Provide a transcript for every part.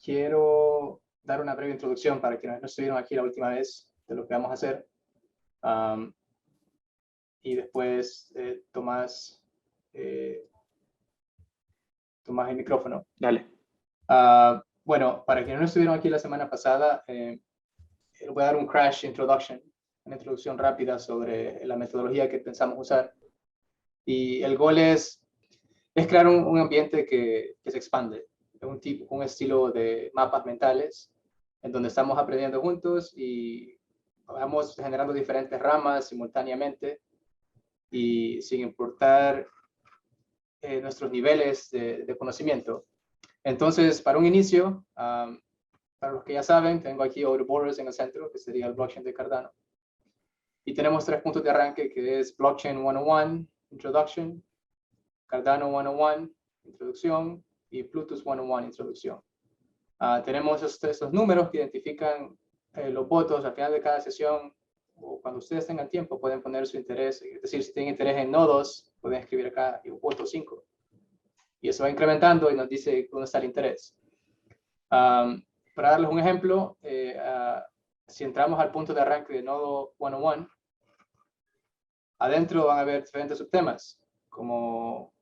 quiero dar una breve introducción para quienes no estuvieron aquí la última vez de lo que vamos a hacer. Y después Tomás el micrófono. Dale. Bueno, para quienes no estuvieron aquí la semana pasada, voy a dar un crash introduction, una introducción rápida sobre la metodología que pensamos usar. Y el goal es crear un ambiente que se expande, un estilo de mapas mentales, en donde estamos aprendiendo juntos y vamos generando diferentes ramas simultáneamente y sin importar nuestros niveles de conocimiento. Entonces, para un inicio, para los que ya saben, tengo aquí Ouroboros en el centro, que sería el blockchain de Cardano. Y tenemos 3 puntos de arranque, que es Blockchain 101, Introduction, Cardano 101, Introducción, y Plutus 101, Introducción. Tenemos estos números que identifican los votos al final de cada sesión, o cuando ustedes tengan tiempo pueden poner su interés, es decir, si tienen interés en nodos, pueden escribir acá, yo voto 5. Y eso va incrementando y nos dice dónde está el interés. Para darles un ejemplo, si entramos al punto de arranque de nodo 101, adentro van a haber diferentes subtemas, como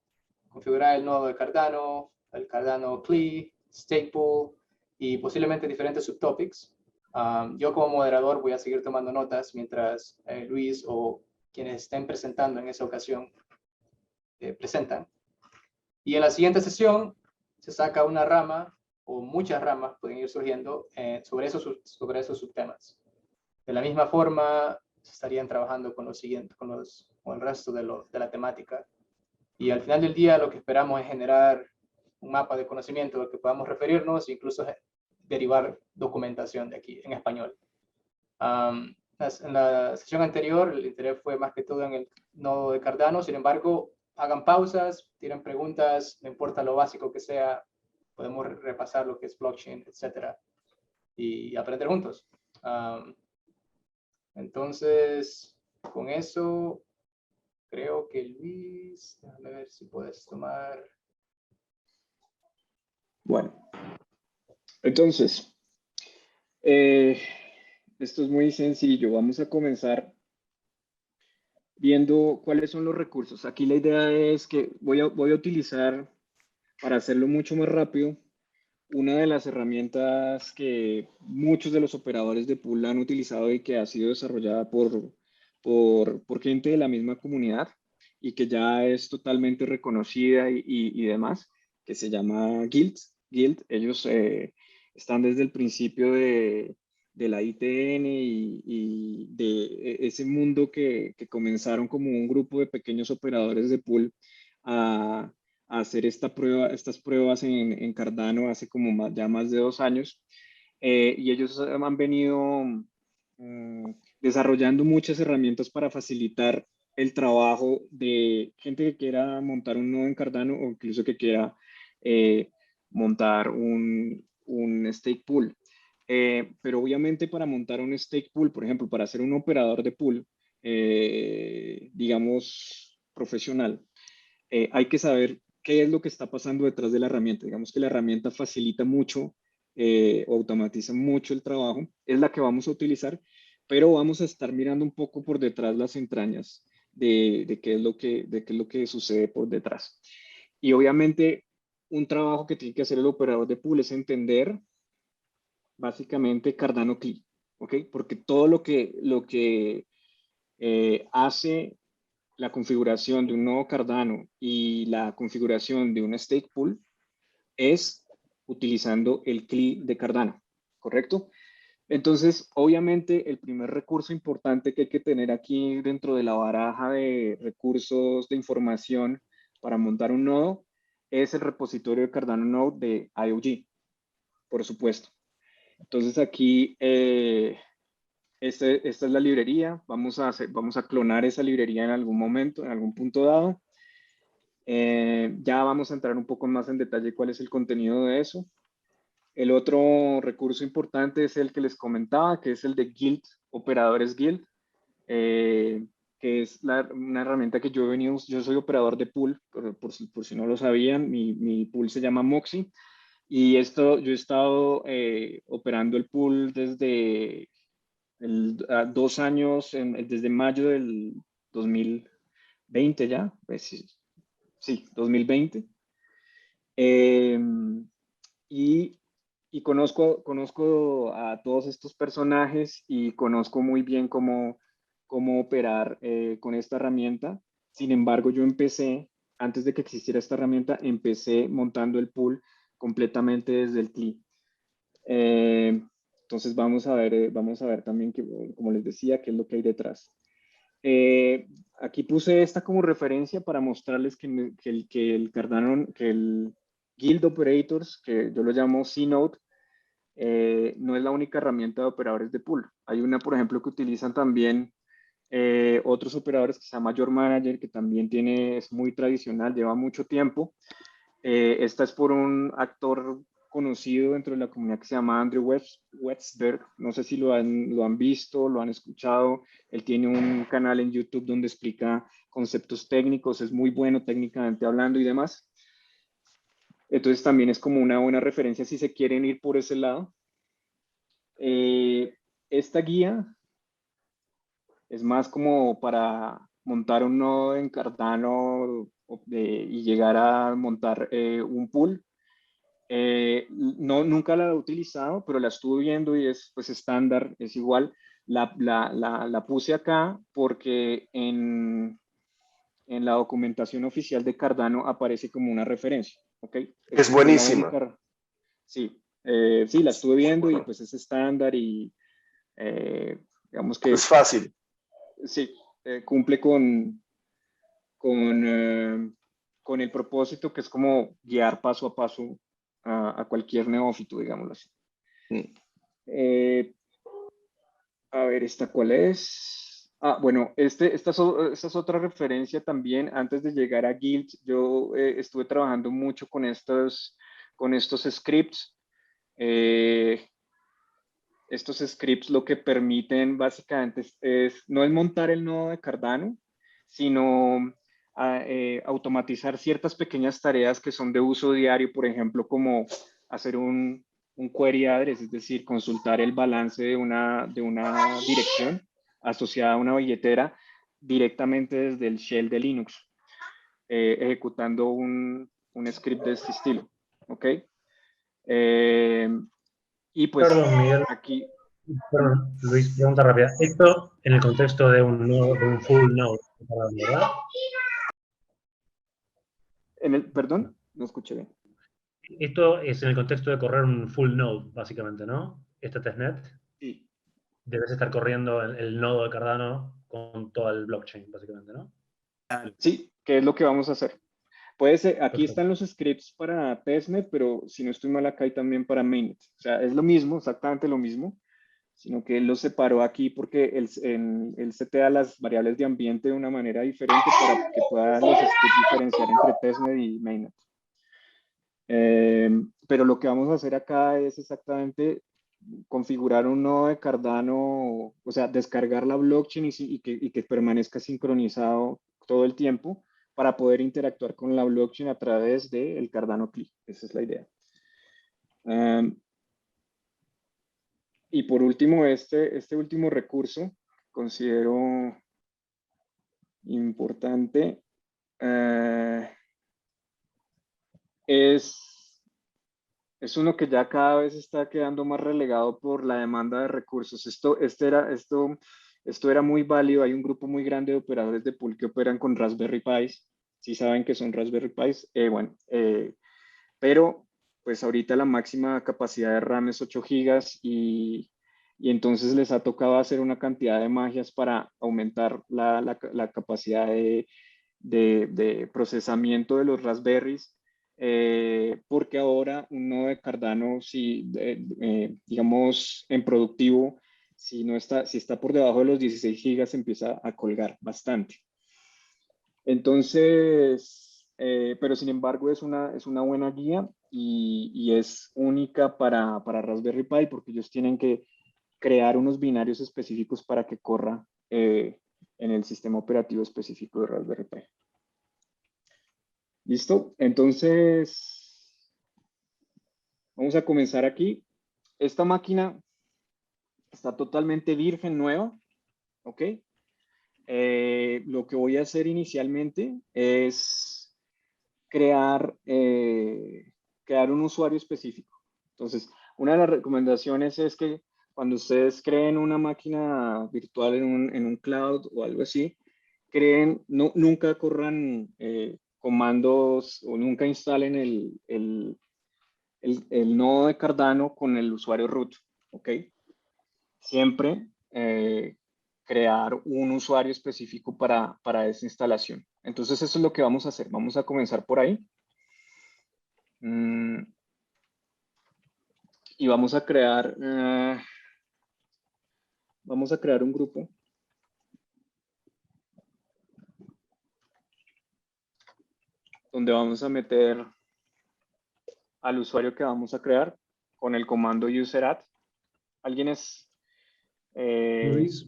configurar el nodo de Cardano, el Cardano CLI, Stake Pool y posiblemente diferentes subtopics. Yo como moderador voy a seguir tomando notas mientras Luis o quienes estén presentando en esa ocasión presentan. Y en la siguiente sesión se saca una rama o muchas ramas pueden ir surgiendo sobre esos subtemas. De la misma forma, se estarían trabajando con el resto de la temática. Y al final del día lo que esperamos es generar un mapa de conocimiento al que podamos referirnos e incluso derivar documentación de aquí en español. En la sesión anterior el interés fue más que todo en el nodo de Cardano, sin embargo, hagan pausas, tienen preguntas, no importa lo básico que sea, podemos repasar lo que es blockchain, etcétera, y aprender juntos. Entonces, con eso, creo que Luis, déjame ver si puedes tomar. Bueno, entonces, esto es muy sencillo. Vamos a comenzar viendo cuáles son los recursos. Aquí la idea es que voy a utilizar, para hacerlo mucho más rápido, una de las herramientas que muchos de los operadores de pool han utilizado y que ha sido desarrollada por gente de la misma comunidad y que ya es totalmente reconocida y demás, que se llama Guild. Ellos están desde el principio de la ITN y de ese mundo que comenzaron como un grupo de pequeños operadores de pool a hacer estas pruebas en Cardano hace como ya más de 2 años. Y ellos han venido desarrollando muchas herramientas para facilitar el trabajo de gente que quiera montar un nodo en Cardano o incluso que quiera montar un stake pool. Pero obviamente para montar un stake pool, por ejemplo, para ser un operador de pool, digamos, profesional, hay que saber qué es lo que está pasando detrás de la herramienta. Digamos que la herramienta facilita mucho o automatiza mucho el trabajo, es la que vamos a utilizar, pero vamos a estar mirando un poco por detrás las entrañas de qué es lo que sucede por detrás. Y obviamente un trabajo que tiene que hacer el operador de pool es entender básicamente Cardano CLI, ¿ok? Porque todo lo que hace la configuración de un nodo Cardano y la configuración de un stake pool es utilizando el CLI de Cardano, ¿correcto? Entonces, obviamente, el primer recurso importante que hay que tener aquí dentro de la baraja de recursos de información para montar un nodo es el repositorio de Cardano Node de IOG, por supuesto. Entonces, aquí esta es la librería. Vamos a clonar esa librería en algún momento, en algún punto dado. Ya vamos a entrar un poco más en detalle cuál es el contenido de eso. El otro recurso importante es el que les comentaba, que es el de Guild, Operadores Guild, que es una herramienta que yo soy operador de pool, por si no lo sabían, mi pool se llama Moxie. Y esto, yo he estado operando el pool desde 2 años, desde mayo del 2020 ya, pues sí, sí, 2020. Eh, y, y conozco a todos estos personajes y conozco muy bien cómo operar con esta herramienta. Sin embargo, yo empecé, antes de que existiera esta herramienta, empecé montando el pool completamente desde el CLI. Entonces vamos a ver también, como les decía, qué es lo que hay detrás. Aquí puse esta como referencia para mostrarles que el Cardano, que el Guild Operators, que yo lo llamo C-Node, no es la única herramienta de operadores de pool. Hay una, por ejemplo, que utilizan también otros operadores que se llama Your Manager, que también es muy tradicional, lleva mucho tiempo. Esta es por un actor conocido dentro de la comunidad que se llama Andrew Wetzberg. No sé si lo han visto, lo han escuchado. Él tiene un canal en YouTube donde explica conceptos técnicos, es muy bueno técnicamente hablando y demás. Entonces también es como una buena referencia si se quieren ir por ese lado. Esta guía es más como para montar un nodo en Cardano y llegar a montar un pool. No, nunca la he utilizado, pero la estuve viendo y es pues estándar, es igual. La puse acá porque en la documentación oficial de Cardano aparece como una referencia, ¿ok? Es Es como la buenísima. única, sí, sí, la estuve viendo y pues es estándar y digamos Es que fácil. sí, cumple con, eh, con el propósito que es como guiar paso a paso a cualquier neófito, digámoslo así. Eh, a ver, ¿esta cuál es? Ah, bueno, esta es otra referencia también. Antes de llegar a Guild, yo estuve trabajando mucho con estos scripts. Eh, Estos scripts lo que permiten básicamente no es montar el nodo de Cardano, sino automatizar ciertas pequeñas tareas que son de uso diario, por ejemplo, como hacer un query address, es decir, consultar el balance de una dirección asociada a una billetera directamente desde el shell de Linux, ejecutando un script de este estilo. ¿Ok? Eh, y pues Perdón, Miguel. aquí, Perdón, Luis, pregunta rápida. Esto en el contexto de un nodo, de un full node, ¿verdad? perdón, no escuché bien. Esto es en el contexto de correr un full node, básicamente, ¿no? Este testnet. Sí, Debes estar corriendo el nodo de Cardano con todo el blockchain, básicamente, ¿no? sí, ¿qué es lo que vamos a hacer? Puede ser, aquí Perfecto. están los scripts para testnet, pero si no estoy mal acá hay también para mainnet. O sea, es lo mismo, exactamente lo mismo, sino que él los separó aquí porque él setea las variables de ambiente de una manera diferente para que puedan los scripts diferenciar entre testnet y mainnet. Pero lo que vamos a hacer acá es exactamente configurar un nodo de Cardano, o sea, descargar la blockchain y que permanezca sincronizado todo el tiempo para poder interactuar con la blockchain a través del Cardano CLI. Esa es la idea. Y por último, este último recurso considero importante es uno que ya cada vez está quedando más relegado por la demanda de recursos. Esto era muy válido. Hay un grupo muy grande de operadores de pool que operan con Raspberry Pis. Si saben que son Raspberry Pis, bueno, pero pues ahorita la máxima capacidad de RAM es 8 gigas y entonces les ha tocado hacer una cantidad de magias para aumentar la capacidad de procesamiento de los Raspberries, porque ahora un nodo de Cardano, si digamos en productivo, si está por debajo de los 16 gigas, empieza a colgar bastante. Entonces, pero sin embargo es una buena guía y es única para Raspberry Pi porque ellos tienen que crear unos binarios específicos para que corra en el sistema operativo específico de Raspberry Pi. ¿Listo? Entonces, Vamos a comenzar aquí. Esta máquina está totalmente virgen, nueva. ¿Ok? Lo que voy a hacer inicialmente es crear un usuario específico. Entonces, una de las recomendaciones es que cuando ustedes creen una máquina virtual en un cloud o algo así, nunca corran comandos o nunca instalen el nodo de Cardano con el usuario root. ¿Ok? Siempre crear un usuario específico para esa instalación. Entonces, eso es lo que vamos a hacer. Vamos a comenzar por ahí. Y vamos a crear un grupo. Donde vamos a meter al usuario que vamos a crear con el comando user_add. ¿Alguien es? Luis,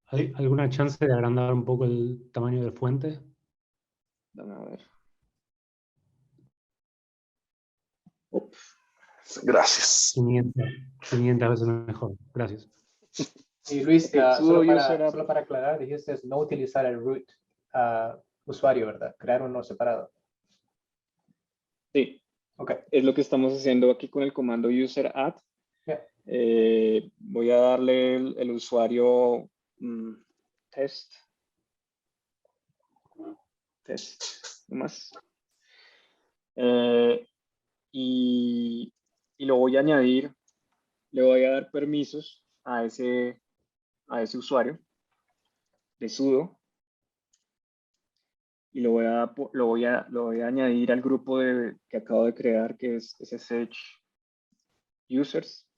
¿hay alguna chance de agrandar un poco el tamaño de fuente? Dame a ver. Gracias. 500 veces mejor. Gracias. Y Luis, Ok, sudo user_add. solo para aclarar, dijiste no utilizar el root usuario, ¿verdad? Crear uno separado. Sí. Ok. Es lo que estamos haciendo aquí con el comando user_add. Yeah. Voy a darle el usuario test nomás. Y lo voy a añadir, le voy a dar permisos a ese usuario de sudo y lo voy a añadir al grupo que acabo de crear, que es SSH users.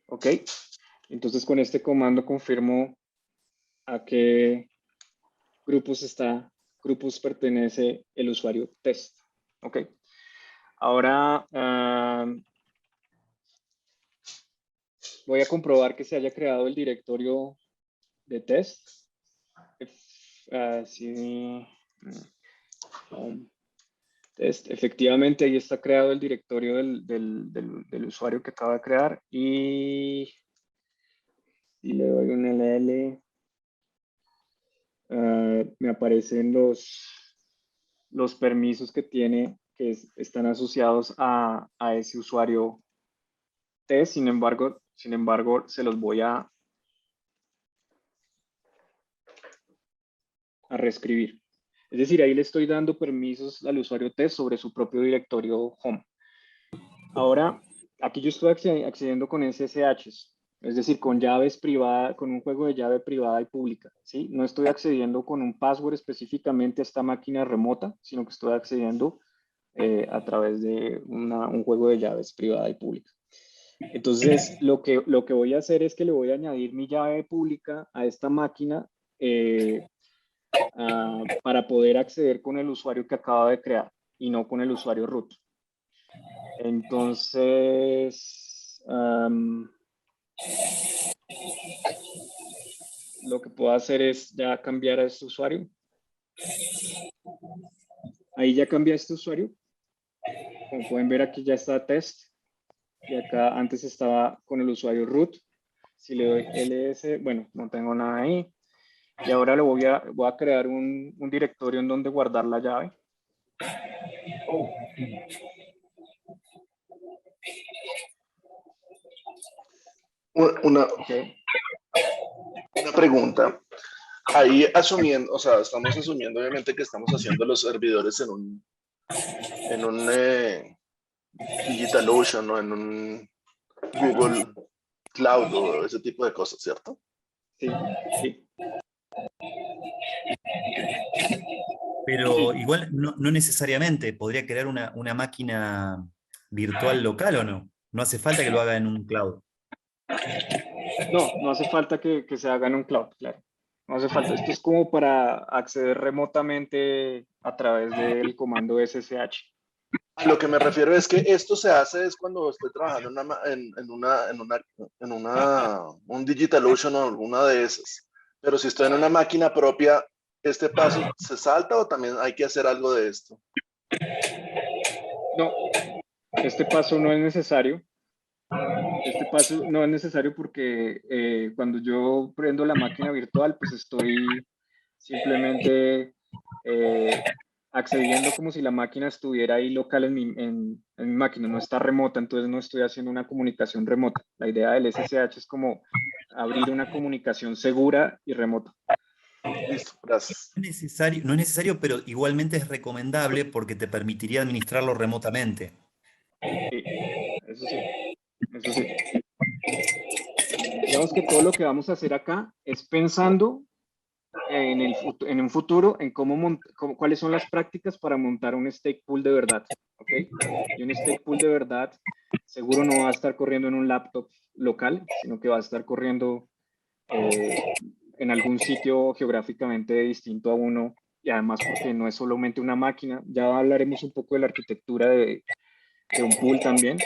Ok, entonces con este comando confirmo a qué grupos pertenece el usuario test. Ok, ahora voy a comprobar que se haya creado el directorio de test. Test. Efectivamente, ahí está creado el directorio del usuario que acaba de crear y le doy un LL. Me aparecen los permisos que tiene, que están asociados a ese usuario test. Sin embargo, se los voy a reescribir. Es decir, ahí le estoy dando permisos al usuario test sobre su propio directorio home. Ahora, aquí yo estoy accediendo con SSHs, es decir, con llaves privadas, con un juego de llave privada y pública, ¿sí? No estoy accediendo con un password específicamente a esta máquina remota, sino que estoy accediendo a través de un juego de llaves privada y pública. Entonces, lo que voy a hacer es que le voy a añadir mi llave pública a esta máquina para poder acceder con el usuario que acaba de crear y no con el usuario root. Entonces, lo que puedo hacer es ya cambiar a este usuario. Ahí ya cambié a este usuario. Como pueden ver, aquí ya está test. Y acá antes estaba con el usuario root. Si le doy ls, bueno, no tengo nada ahí. Y ahora voy a crear un directorio en donde guardar la llave. Una pregunta. Ahí asumiendo, o sea, estamos asumiendo obviamente que estamos haciendo los servidores en un DigitalOcean o en un Google Cloud o ese tipo de cosas, ¿cierto? Sí, sí. Pero igual no necesariamente podría crear una máquina virtual local o no. No hace falta que lo haga en un cloud. No hace falta que se haga en un cloud, claro. No hace falta. Esto es como para acceder remotamente a través del comando SSH. A lo que me refiero es que esto se hace es cuando estoy trabajando en un DigitalOcean o alguna de esas. Pero si estoy en una máquina propia, ¿este paso se salta o también hay que hacer algo de esto? No, este paso no es necesario. Este paso no es necesario porque cuando yo prendo la máquina virtual, pues estoy simplemente accediendo como si la máquina estuviera ahí local en mi máquina, no está remota, entonces no estoy haciendo una comunicación remota. La idea del SSH es como abrir una comunicación segura y remota. Listo, gracias. No es necesario, pero igualmente es recomendable porque te permitiría administrarlo remotamente. Sí, eso sí, eso sí. Digamos que todo lo que vamos a hacer acá es pensando en un futuro en cuáles son las prácticas para montar un stake pool de verdad, ¿ok? Y un stake pool de verdad seguro no va a estar corriendo en un laptop local, sino que va a estar corriendo en algún sitio geográficamente distinto a uno, y además porque no es solamente una máquina. Ya hablaremos un poco de la arquitectura de un pool también,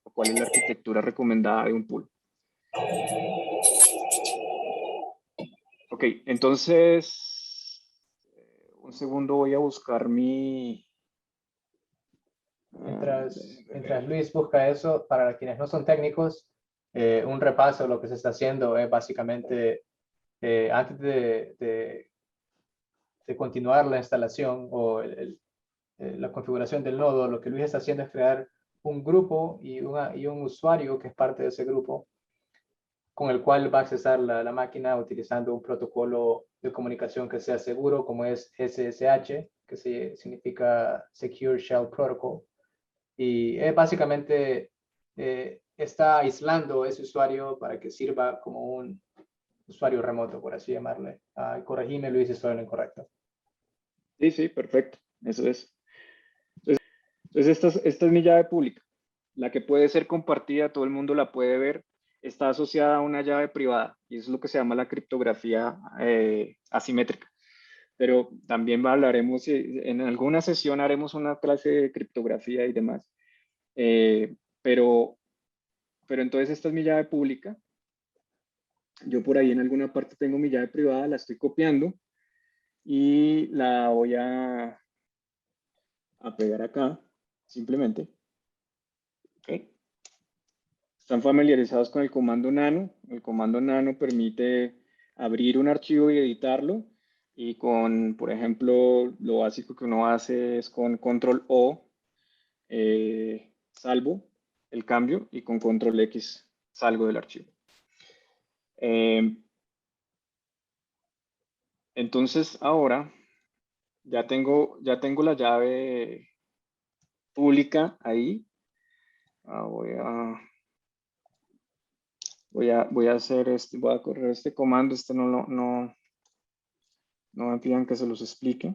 o cuál es la arquitectura recomendada de un pool. Ok, entonces, un segundo, voy a buscar mi... Mientras Luis busca eso, para quienes no son técnicos, un repaso de lo que se está haciendo es básicamente, antes de continuar la instalación o la configuración del nodo, lo que Luis está haciendo es crear un grupo y un usuario que es parte de ese grupo, con el cual va a accesar la máquina utilizando un protocolo de comunicación que sea seguro, como es SSH, que significa Secure Shell Protocol. Y básicamente está aislando ese usuario para que sirva como un usuario remoto, por así llamarle. Corregime, Luis, si estoy en lo incorrecto. Sí, sí, perfecto, eso es. Entonces esta es mi llave pública, la que puede ser compartida, todo el mundo la puede ver, está asociada a una llave privada, y eso es lo que se llama la criptografía asimétrica. Pero también hablaremos, en alguna sesión haremos una clase de criptografía y demás. Pero entonces esta es mi llave pública. Yo por ahí en alguna parte tengo mi llave privada, la estoy copiando y la voy a pegar acá, simplemente. ¿Okay? Están familiarizados con el comando nano. El comando nano permite abrir un archivo y editarlo. Y con, por ejemplo, lo básico que uno hace es con control O, salvo el cambio, y con control X salgo del archivo. Entonces ahora ya tengo la llave pública ahí. Voy a hacer voy a correr este comando. No me pidan que se los explique.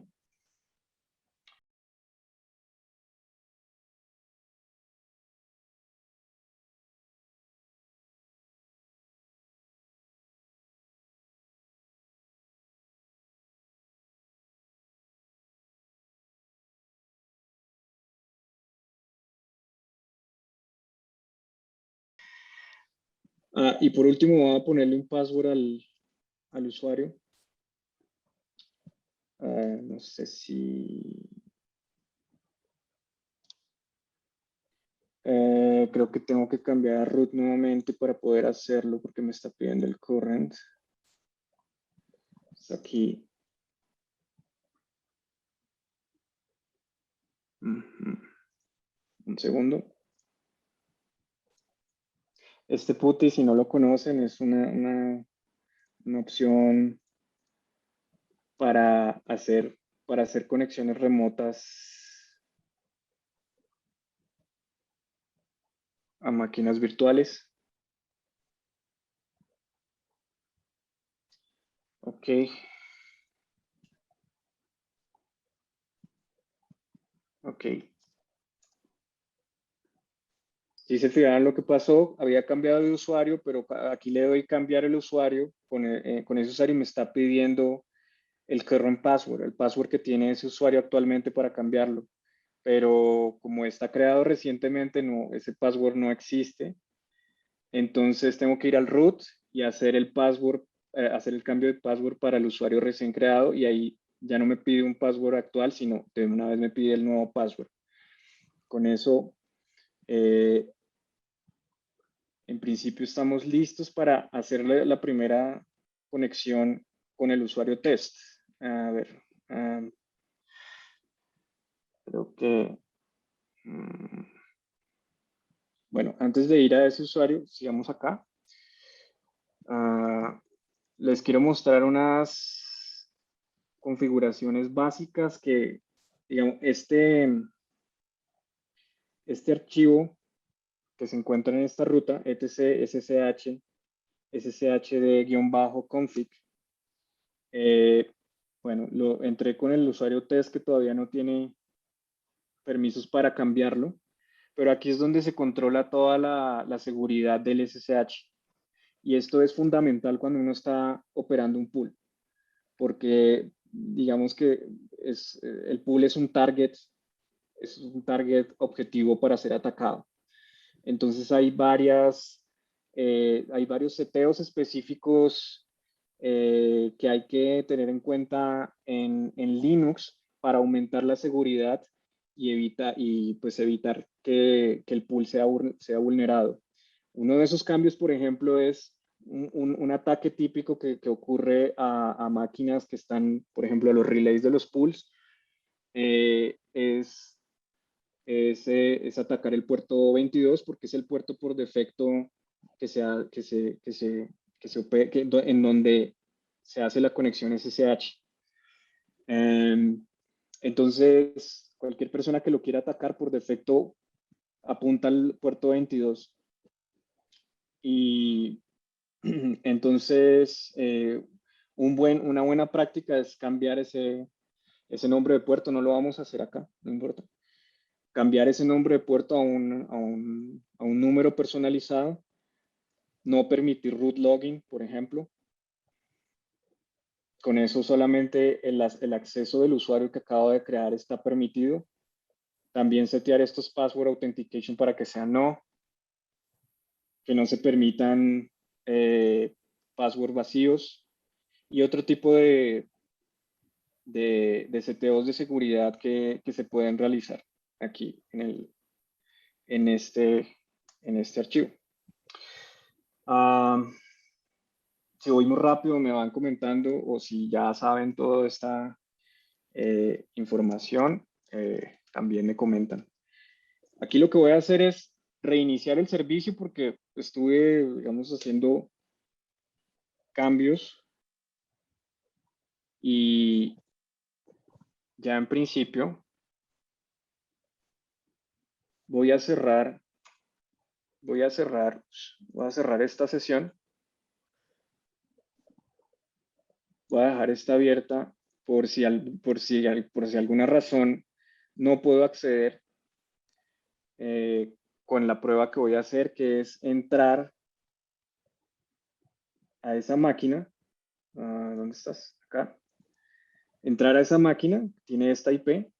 Y por último voy a ponerle un password al usuario. No sé si... creo que tengo que cambiar a root nuevamente para poder hacerlo porque me está pidiendo el current. Está aquí. Un segundo. Este PuTTY, si no lo conocen, es una opción para hacer conexiones remotas a máquinas virtuales. Ok. Ok. Si se fijaron lo que pasó, había cambiado de usuario, pero aquí le doy cambiar el usuario con ese usuario y me está pidiendo el current password, el password que tiene ese usuario actualmente para cambiarlo. Pero como está creado recientemente, ese password no existe. Entonces tengo que ir al root y hacer el password, hacer el cambio de password para el usuario recién creado, y ahí ya no me pide un password actual, sino de una vez me pide el nuevo password. con eso, en principio estamos listos para hacer la primera conexión con el usuario test. A ver, creo que... bueno, antes de ir a ese usuario, sigamos acá. Les quiero mostrar unas configuraciones básicas que, digamos, este archivo que se encuentra en esta ruta, etc sshd-config, bueno, lo entré con el usuario test que todavía no tiene permisos para cambiarlo, pero aquí es donde se controla toda la seguridad del SSH. Y esto es fundamental cuando uno está operando un pool, porque digamos que el pool es un target objetivo para ser atacado. Entonces hay varios seteos específicos que hay que tener en cuenta en Linux para aumentar la seguridad y pues evitar que el pool sea vulnerado. Uno de esos cambios, por ejemplo, es un ataque típico que ocurre a máquinas que están, por ejemplo, a los relays de los pools, es atacar el puerto 22 porque es el puerto por defecto en donde se hace la conexión SSH. Entonces, cualquier persona que lo quiera atacar por defecto apunta al puerto 22. Y entonces, una buena práctica es cambiar ese nombre de puerto. No lo vamos a hacer acá, no importa. Cambiar ese nombre de puerto a un número personalizado. No permitir root login, por ejemplo. Con eso solamente el acceso del usuario que acabo de crear está permitido. También setear estos password authentication para que sean no. Que no se permitan password vacíos. Y otro tipo de seteos de seguridad que se pueden realizar aquí en este archivo. Si voy muy rápido me van comentando, o si ya saben toda esta información, también me comentan. Aquí lo que voy a hacer es reiniciar el servicio porque estuve, digamos, haciendo cambios y ya en principio voy a cerrar esta sesión. Voy a dejar esta abierta por si alguna razón no puedo acceder con la prueba que voy a hacer, que es entrar a esa máquina. ¿Dónde estás? Acá. Entrar a esa máquina, tiene esta IP,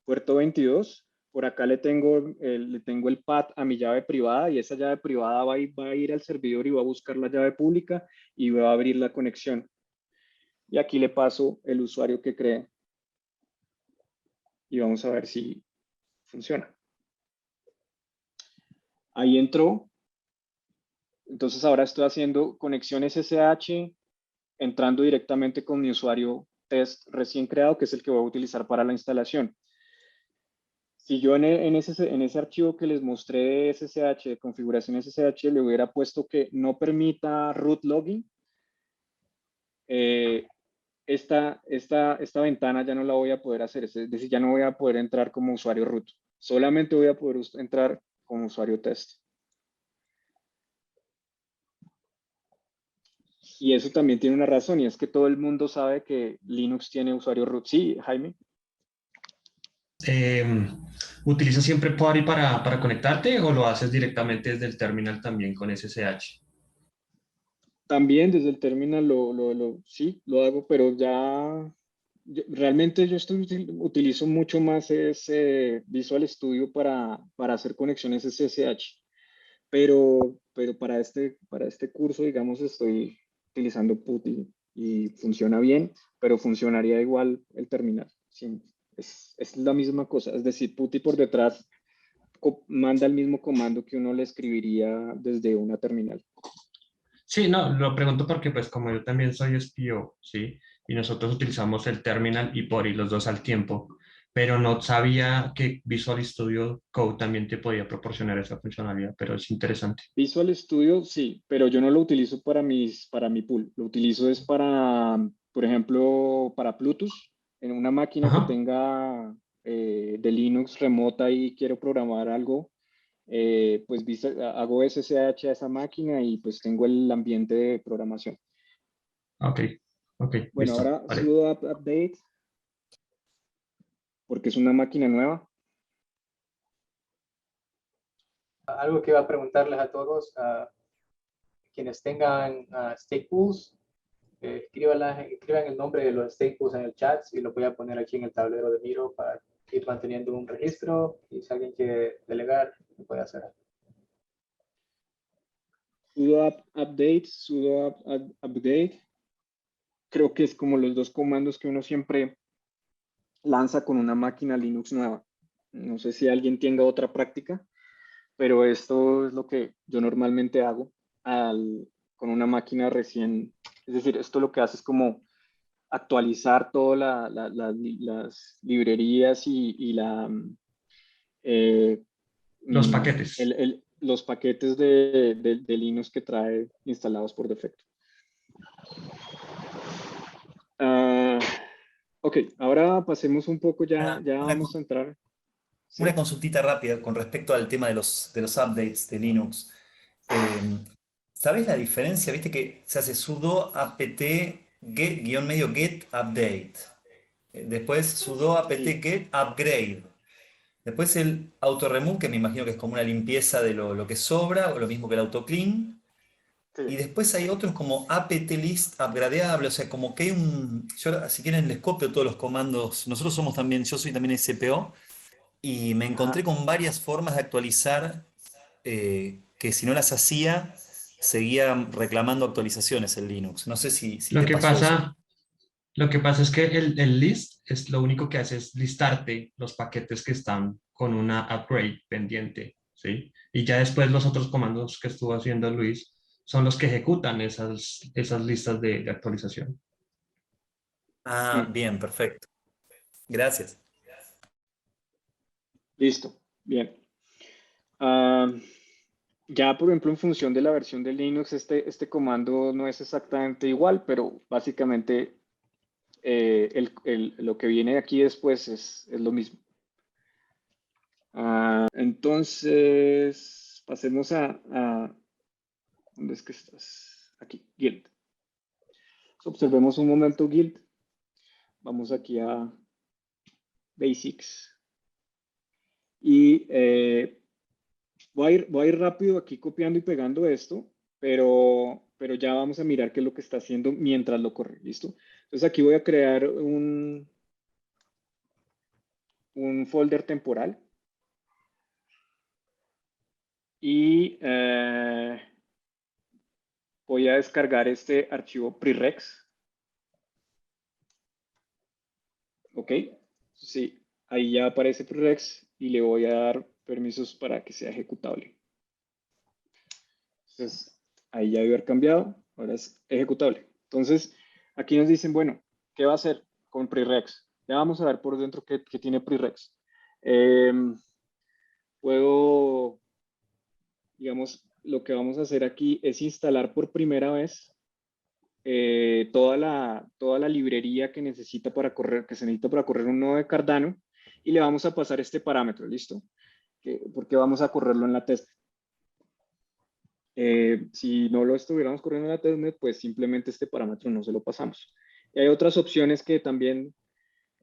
puerto 22. Por acá le tengo el path a mi llave privada y esa llave privada va a ir al servidor y va a buscar la llave pública y va a abrir la conexión. Y aquí le paso el usuario que cree y vamos a ver si funciona. Ahí entró. Entonces ahora estoy haciendo conexión SSH, entrando directamente con mi usuario test recién creado, que es el que voy a utilizar para la instalación. Si yo en ese archivo que les mostré de SSH, de configuración SSH, le hubiera puesto que no permita root login, esta ventana ya no la voy a poder hacer, es decir, ya no voy a poder entrar como usuario root, solamente voy a poder entrar como usuario test. Y eso también tiene una razón, y es que todo el mundo sabe que Linux tiene usuario root. Sí, Jaime. ¿Utilizas siempre PuTTY para conectarte o lo haces directamente desde el terminal también con SSH? También desde el terminal sí, lo hago, pero realmente yo utilizo mucho más ese Visual Studio para hacer conexiones SSH, pero para este curso, digamos, estoy utilizando PuTTY y funciona bien, pero funcionaría igual el terminal. Sí, es la misma cosa, es decir, PuTTY por detrás manda el mismo comando que uno le escribiría desde una terminal. Sí, no, lo pregunto porque pues como yo también soy SPO, ¿sí? Y nosotros utilizamos el terminal y Pori, los dos al tiempo, pero no sabía que Visual Studio Code también te podía proporcionar esa funcionalidad, pero es interesante. Visual Studio, sí, pero yo no lo utilizo para mi pool. Lo utilizo es para, por ejemplo, para Plutus, en una máquina que Ajá, tenga de Linux remota y quiero programar algo, pues hago SSH a esa máquina y pues tengo el ambiente de programación. ok, ok, Bueno, listo, ahora vale. sudo apt update, porque es una máquina nueva. Algo que iba a preguntarles a todos, quienes tengan stake pools, escriban el nombre de los stake pools en el chat y lo voy a poner aquí en el tablero de Miro para ir manteniendo un registro y si alguien quiere delegar, lo puede hacer. Sudo apt update, sudo apt update. Creo que es como los dos comandos que uno siempre lanza con una máquina Linux nueva. No sé si alguien tenga otra práctica, pero esto es lo que yo normalmente hago con una máquina recién. Es decir, esto lo que hace es como actualizar todas las librerías y eh, Los paquetes. los paquetes de Linux que trae instalados por defecto. Ok, ahora pasemos un poco, ya vamos a entrar. ¿Sí? Una consultita rápida con respecto al tema de los updates de Linux. ¿Sabés la diferencia? Viste que se hace sudo apt get update. Después sudo apt Sí, get upgrade. Después el auto-remove, que me imagino que es como una limpieza de lo que sobra, o lo mismo que el auto-clean. Y sí. después hay otros como apt-list upgradeable, o sea, como que hay un... Yo, si quieren, les copio todos los comandos. Nosotros somos también, yo soy también SPO, y me encontré Ajá. con varias formas de actualizar que si no las hacía, seguía reclamando actualizaciones en Linux. No sé si Lo te que pasó eso. pasa, lo que pasa es que el list es lo único que hace es listarte los paquetes que están con una upgrade pendiente, ¿sí? Y ya después los otros comandos que estuvo haciendo Luis son los que ejecutan esas listas de actualización. Ah, Mm, bien, perfecto. Gracias. listo, bien. Ah, ya, por ejemplo, en función de la versión de Linux, este comando no es exactamente igual, pero básicamente lo que viene aquí después es lo mismo. Entonces, pasemos ¿dónde es que estás? Aquí, Guild. Observemos un momento Guild. Vamos aquí a Basics. Y voy a ir rápido aquí copiando y pegando esto, pero ya vamos a mirar qué es lo que está haciendo mientras lo corre. ¿Listo? Entonces aquí voy a crear un folder temporal. Y voy a descargar este archivo prerex. Ok, sí, ahí ya aparece prerex y le voy a dar permisos para que sea ejecutable. Entonces, ahí ya debe haber cambiado, ahora es ejecutable. Entonces, aquí nos dicen, bueno, ¿qué va a hacer con prerex? Ya vamos a ver por dentro qué tiene prerex. Puedo, digamos, lo que vamos a hacer aquí es instalar por primera vez toda la librería que necesita para correr, que se necesita para correr un nodo de Cardano, y le vamos a pasar este parámetro, ¿listo? Porque vamos a correrlo en la testnet. Si no lo estuviéramos corriendo en la testnet, pues simplemente este parámetro no se lo pasamos. Y hay otras opciones que también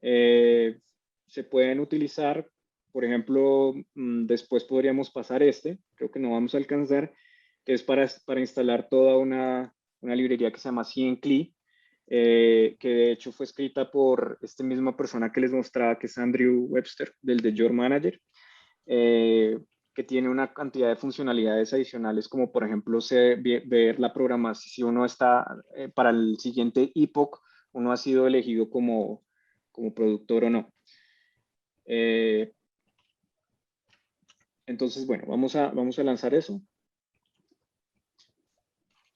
se pueden utilizar. Por ejemplo, después podríamos pasar creo que no vamos a alcanzar, que es para instalar toda una librería que se llama CNCLI, que de hecho fue escrita por esta misma persona que les mostraba, que es Andrew Webster, del de Your Manager, que tiene una cantidad de funcionalidades adicionales, como por ejemplo ver la programación, si uno está para el siguiente epoch, uno ha sido elegido como productor o no. Entonces, bueno, vamos a lanzar eso.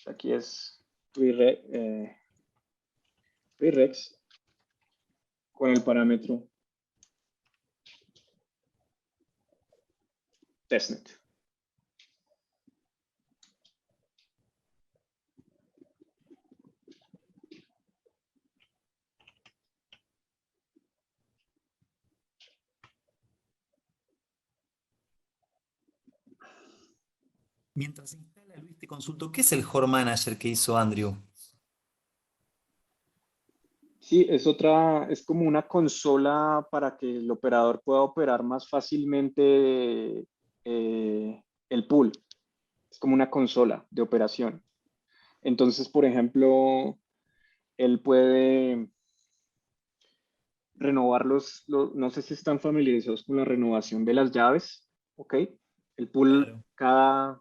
Aquí es prereqs con el parámetro testnet. Mientras se instala, Luis, te consulto, ¿qué es el Core Manager que hizo Andrew? Sí, es como una consola para que el operador pueda operar más fácilmente el pool. Es como una consola de operación. Entonces, por ejemplo, él puede renovar no sé si están familiarizados con la renovación de las llaves, ¿ok? El pool Claro.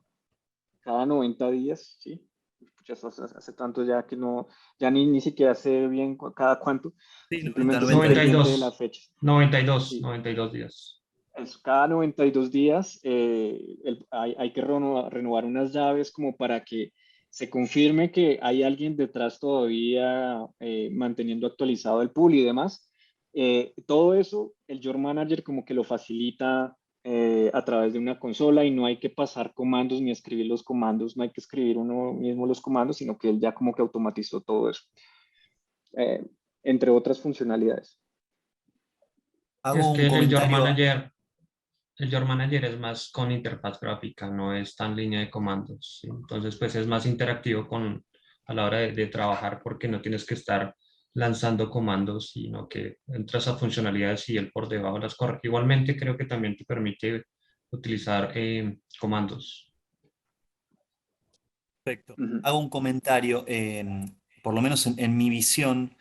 cada 90 días, ¿sí? Pucha, eso hace tanto ya que no, ya ni siquiera sé bien cada cuánto, Sí, 90, simplemente estoy 90 días. pendiente de las fechas. 92 días. Cada 92 días hay que renovar unas llaves como para que se confirme que hay alguien detrás todavía manteniendo actualizado el pool y demás. Todo eso, el Your Manager como que lo facilita a través de una consola y no hay que pasar comandos ni escribir los comandos, no hay que escribir uno mismo los comandos, sino que él ya como que automatizó todo eso, eh, entre otras funcionalidades. Hago Es un que comentario. el Your Manager es más con interfaz gráfica, no es tan línea de comandos, ¿sí? Entonces, pues es más interactivo a la hora de trabajar porque no tienes que estar lanzando comandos, sino que entras a funcionalidades y él por debajo las corre. Igualmente, creo que también te permite utilizar comandos. Perfecto. Ujú. Hago un comentario, por lo menos en mi visión,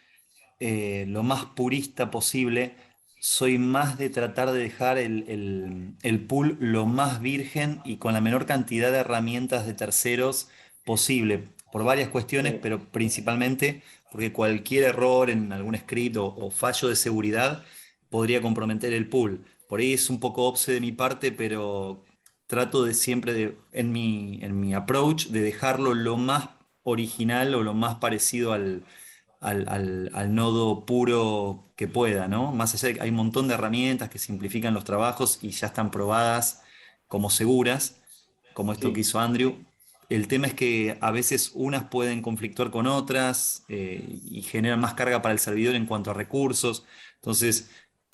lo más purista posible. Soy más de tratar de dejar el pool lo más virgen y con la menor cantidad de herramientas de terceros posible, por varias cuestiones, Sí. pero principalmente porque cualquier error en algún script o fallo de seguridad podría comprometer el pool. Por ahí es un poco obse de mi parte, pero trato de siempre, en mi approach, de dejarlo lo más original o lo más parecido al nodo puro que pueda, ¿no? Más allá de que hay un montón de herramientas que simplifican los trabajos y ya están probadas como seguras, como esto que Sí, hizo Andrew. El tema es que a veces unas pueden conflictuar con otras y generan más carga para el servidor en cuanto a recursos. Entonces,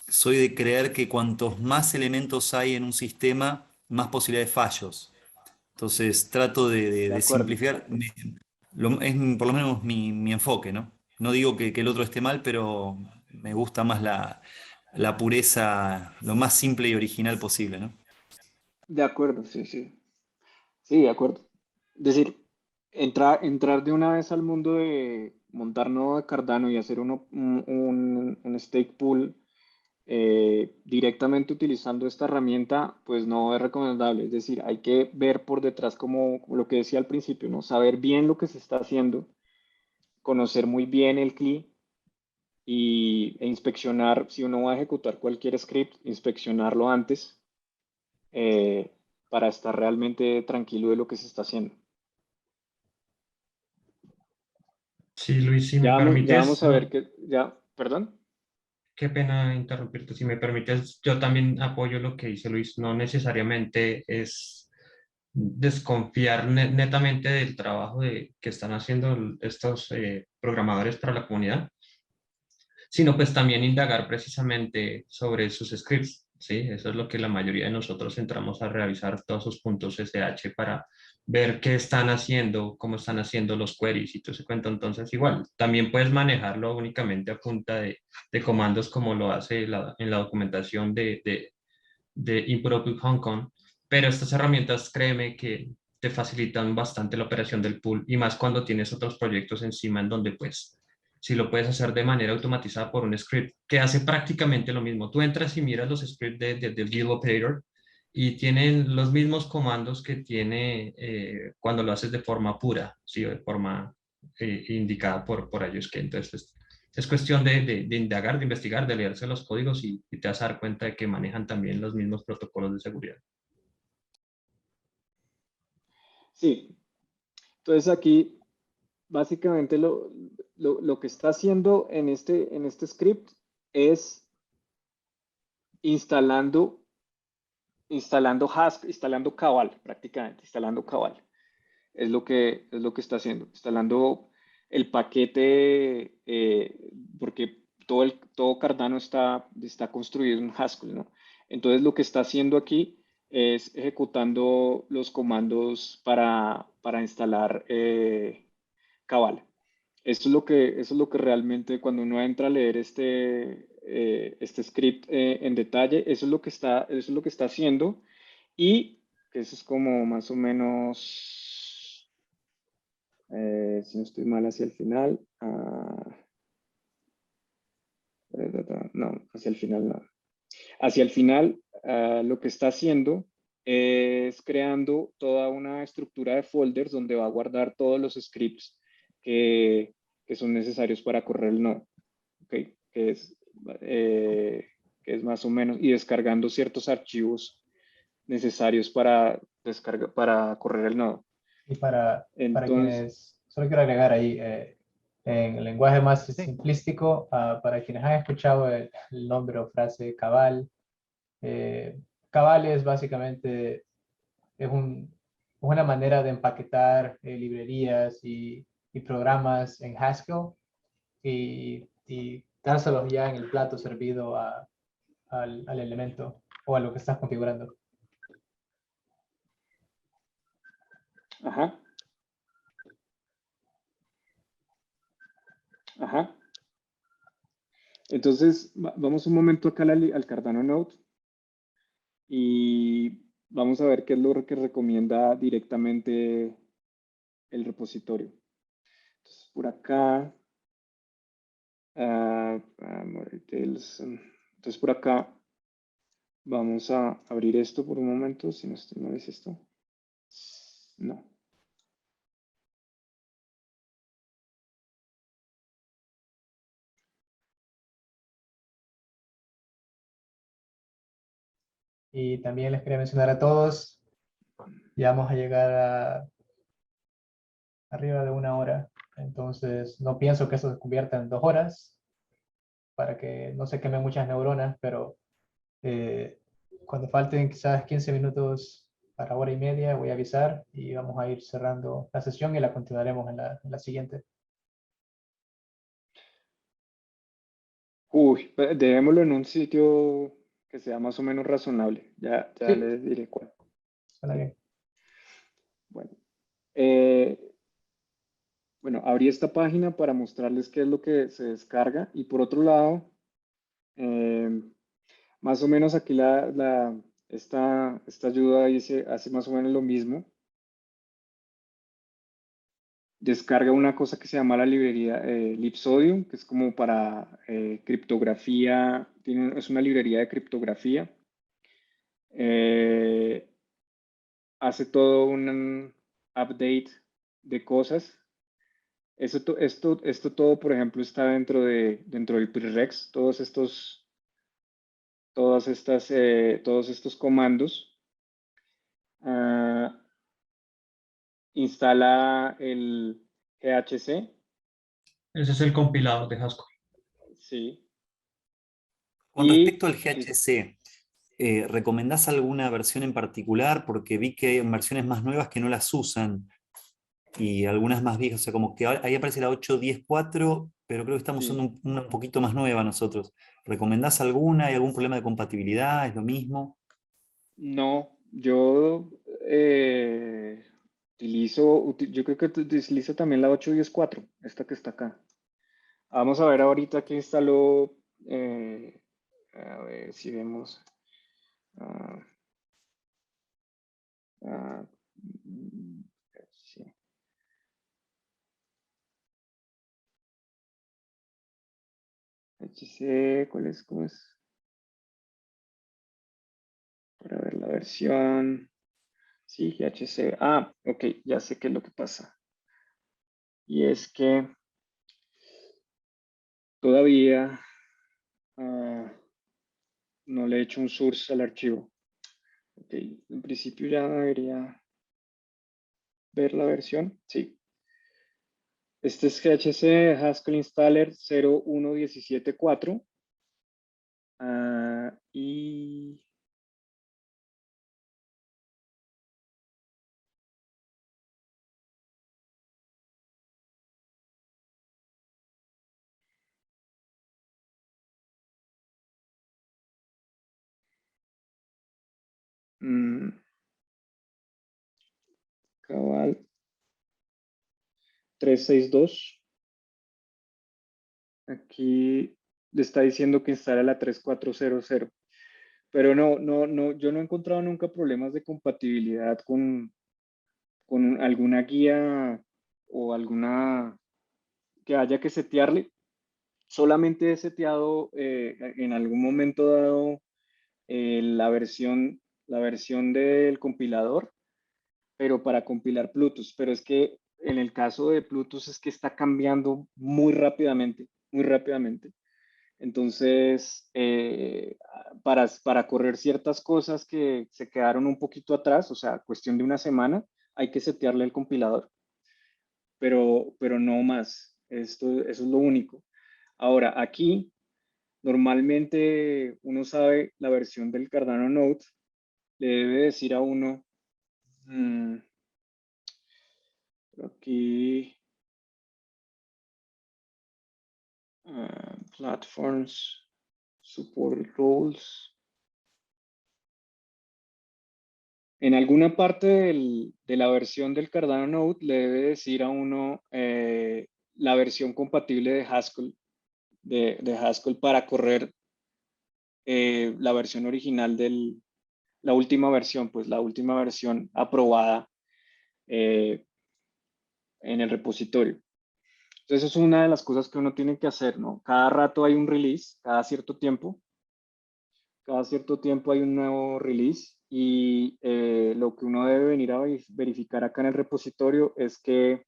soy de creer que cuantos más elementos hay en un sistema, más posibilidades de fallos. Entonces, trato de de acuerdo. simplificar. Es por lo menos mi enfoque, ¿no? No digo que el otro esté mal, pero me gusta más la pureza, lo más simple y original posible, ¿no? De acuerdo, sí, sí. Sí, de acuerdo. Es decir, entrar de una vez al mundo de montar nodo de Cardano y hacer un stake pool directamente utilizando esta herramienta, pues no es recomendable. Es decir, hay que ver por detrás, como lo que decía al principio, ¿no? Saber bien lo que se está haciendo, conocer muy bien el CLI e inspeccionar, si uno va a ejecutar cualquier script, inspeccionarlo antes eh, para estar realmente tranquilo de lo que se está haciendo. Sí, Luis, si me Ya permites, vamos a ver perdón. qué pena interrumpirte, si me permites, yo también apoyo lo que dice Luis, no necesariamente es desconfiar netamente del trabajo que están haciendo estos programadores para la comunidad, sino pues también indagar precisamente sobre sus scripts, ¿sí? Eso es lo que la mayoría de nosotros entramos a revisar todos sus puntos SH para ver qué están haciendo, cómo están haciendo los queries y todo ese cuento. Entonces, igual, también puedes manejarlo únicamente a punta de comandos como lo hace en la documentación de Input Output Hong Kong, pero estas herramientas, créeme que te facilitan bastante la operación del pool y más cuando tienes otros proyectos encima en donde pues si lo puedes hacer de manera automatizada por un script que hace prácticamente lo mismo. Tú entras y miras los scripts del Deal Operator y tienen los mismos comandos que tiene cuando lo haces de forma pura, ¿sí? O de forma indicada por ellos. Que entonces es cuestión de indagar, de investigar, de leerse los códigos y te vas a dar cuenta de que manejan también los mismos protocolos de seguridad. Sí, entonces aquí básicamente lo que está haciendo en este script es instalando Haskell, instalando Cabal, prácticamente, instalando Cabal. Es lo que está haciendo, instalando el paquete, porque todo Cardano está construido en Haskell, ¿no? Entonces lo que está haciendo aquí es ejecutando los comandos para instalar Cabal. Eso es lo que realmente cuando uno entra a leer este script en detalle, eso es lo que está haciendo y eso es como más o menos, si no estoy mal, hacia el final. No, hacia el final no. Hacia el final, lo que está haciendo es creando toda una estructura de folders donde va a guardar todos los scripts que son necesarios para correr el nodo, ¿okay? Que es más o menos, y descargando ciertos archivos necesarios para correr el nodo. Y para Entonces, quienes, solo quiero agregar ahí, en el lenguaje más simplístico, para quienes han escuchado el nombre o frase Cabal, Cabal es básicamente es una manera de empaquetar librerías y programas en Haskell y dárselos ya en el plato servido al elemento o a lo que estás configurando. ajá. Ajá. Entonces, vamos un momento acá al Cardano Node y vamos a ver qué es lo que recomienda directamente el repositorio. Entonces, por acá, entonces por acá vamos a abrir esto por un momento, si no estoy mal es esto. No. Y también les quería mencionar a todos, ya vamos a llegar a arriba de 1 hora, entonces no pienso que eso se convierta en 2 horas, para que no se quemen muchas neuronas, pero cuando falten quizás 15 minutos para 1 hora y media, voy a avisar y vamos a ir cerrando la sesión y la continuaremos en la siguiente. Uy, debémoslo en un sitio que sea más o menos razonable. Ya Sí, les diré cuál. suena bien. Bueno, bueno, abrí esta página para mostrarles qué es lo que se descarga y por otro lado, más o menos aquí esta ayuda hace más o menos lo mismo. Descarga una cosa que se llama la librería Lipsodium, que es como para criptografía, es una librería de criptografía. Hace todo un update de cosas. Esto todo, por ejemplo, está dentro del prereqs, todos estos comandos. Instala el GHC. Ese es el compilador de Haskell. Sí. Con Y respecto al GHC, ¿recomendás alguna versión en particular? Porque vi que hay versiones más nuevas que no las usan y algunas más viejas. O sea, como que ahí aparece la 8.10.4, pero creo que estamos sí. usando una un poquito más nueva nosotros. ¿Recomendás alguna? ¿Hay algún problema de compatibilidad? ¿Es lo mismo? No, yo yo creo que utilizo también la 8.10.4, esta que está acá. Vamos a ver ahorita que instaló, a ver si vemos. ah, ah, sí. HC, ¿cuál es? ¿Cómo es? Para ver la versión. Sí, GHC. Ah, ok, ya sé qué es lo que pasa. Y es que todavía no le he hecho un source al archivo. Ok, en principio ya ver la versión? Sí. Este es GHC Haskell Installer 0.1.17.4. Y cabal 362. Aquí le está diciendo que instala la 3400. Pero no, yo no he encontrado nunca problemas de compatibilidad con alguna guía o alguna que haya que setearle. Solamente he seteado en algún momento dado la versión del compilador, pero para compilar Plutus. Pero es que en el caso de Plutus es que está cambiando muy rápidamente, muy rápidamente. Entonces, para correr ciertas cosas que se quedaron un poquito atrás, o sea, cuestión de una semana, hay que setearle el compilador, pero no más. Eso es lo único. Ahora, aquí, normalmente uno sabe la versión del Cardano Node, le debe decir a uno, aquí, platforms, support roles. En alguna parte de la versión del Cardano Node le debe decir a uno la versión compatible de Haskell, de Haskell para correr la versión original la última versión, pues la última versión aprobada en el repositorio. Entonces, eso es una de las cosas que uno tiene que hacer, ¿no? Cada rato hay un release, cada cierto tiempo hay un nuevo release y lo que uno debe venir a verificar acá en el repositorio es que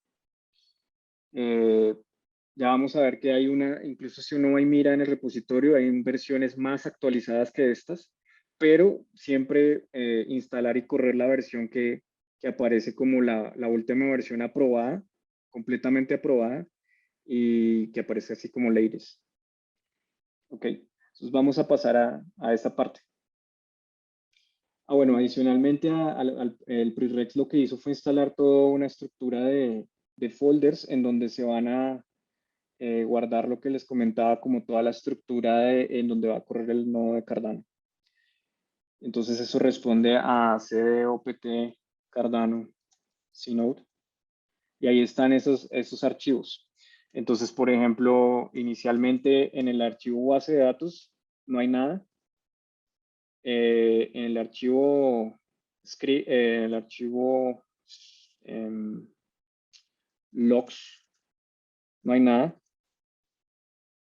ya vamos a ver que hay incluso si uno va y mira en el repositorio, hay versiones más actualizadas que estas, pero siempre instalar y correr la versión que aparece como la última versión aprobada, completamente aprobada, y que aparece así como latest. Ok, entonces vamos a pasar a esta parte. Bueno, adicionalmente el prereq lo que hizo fue instalar toda una estructura de folders en donde se van a guardar lo que les comentaba como toda la estructura en donde va a correr el nodo de Cardano. Entonces eso responde a cd opt Cardano cnode y ahí están esos archivos. Entonces, por ejemplo, inicialmente en el archivo base de datos no hay nada. En el archivo logs no hay nada.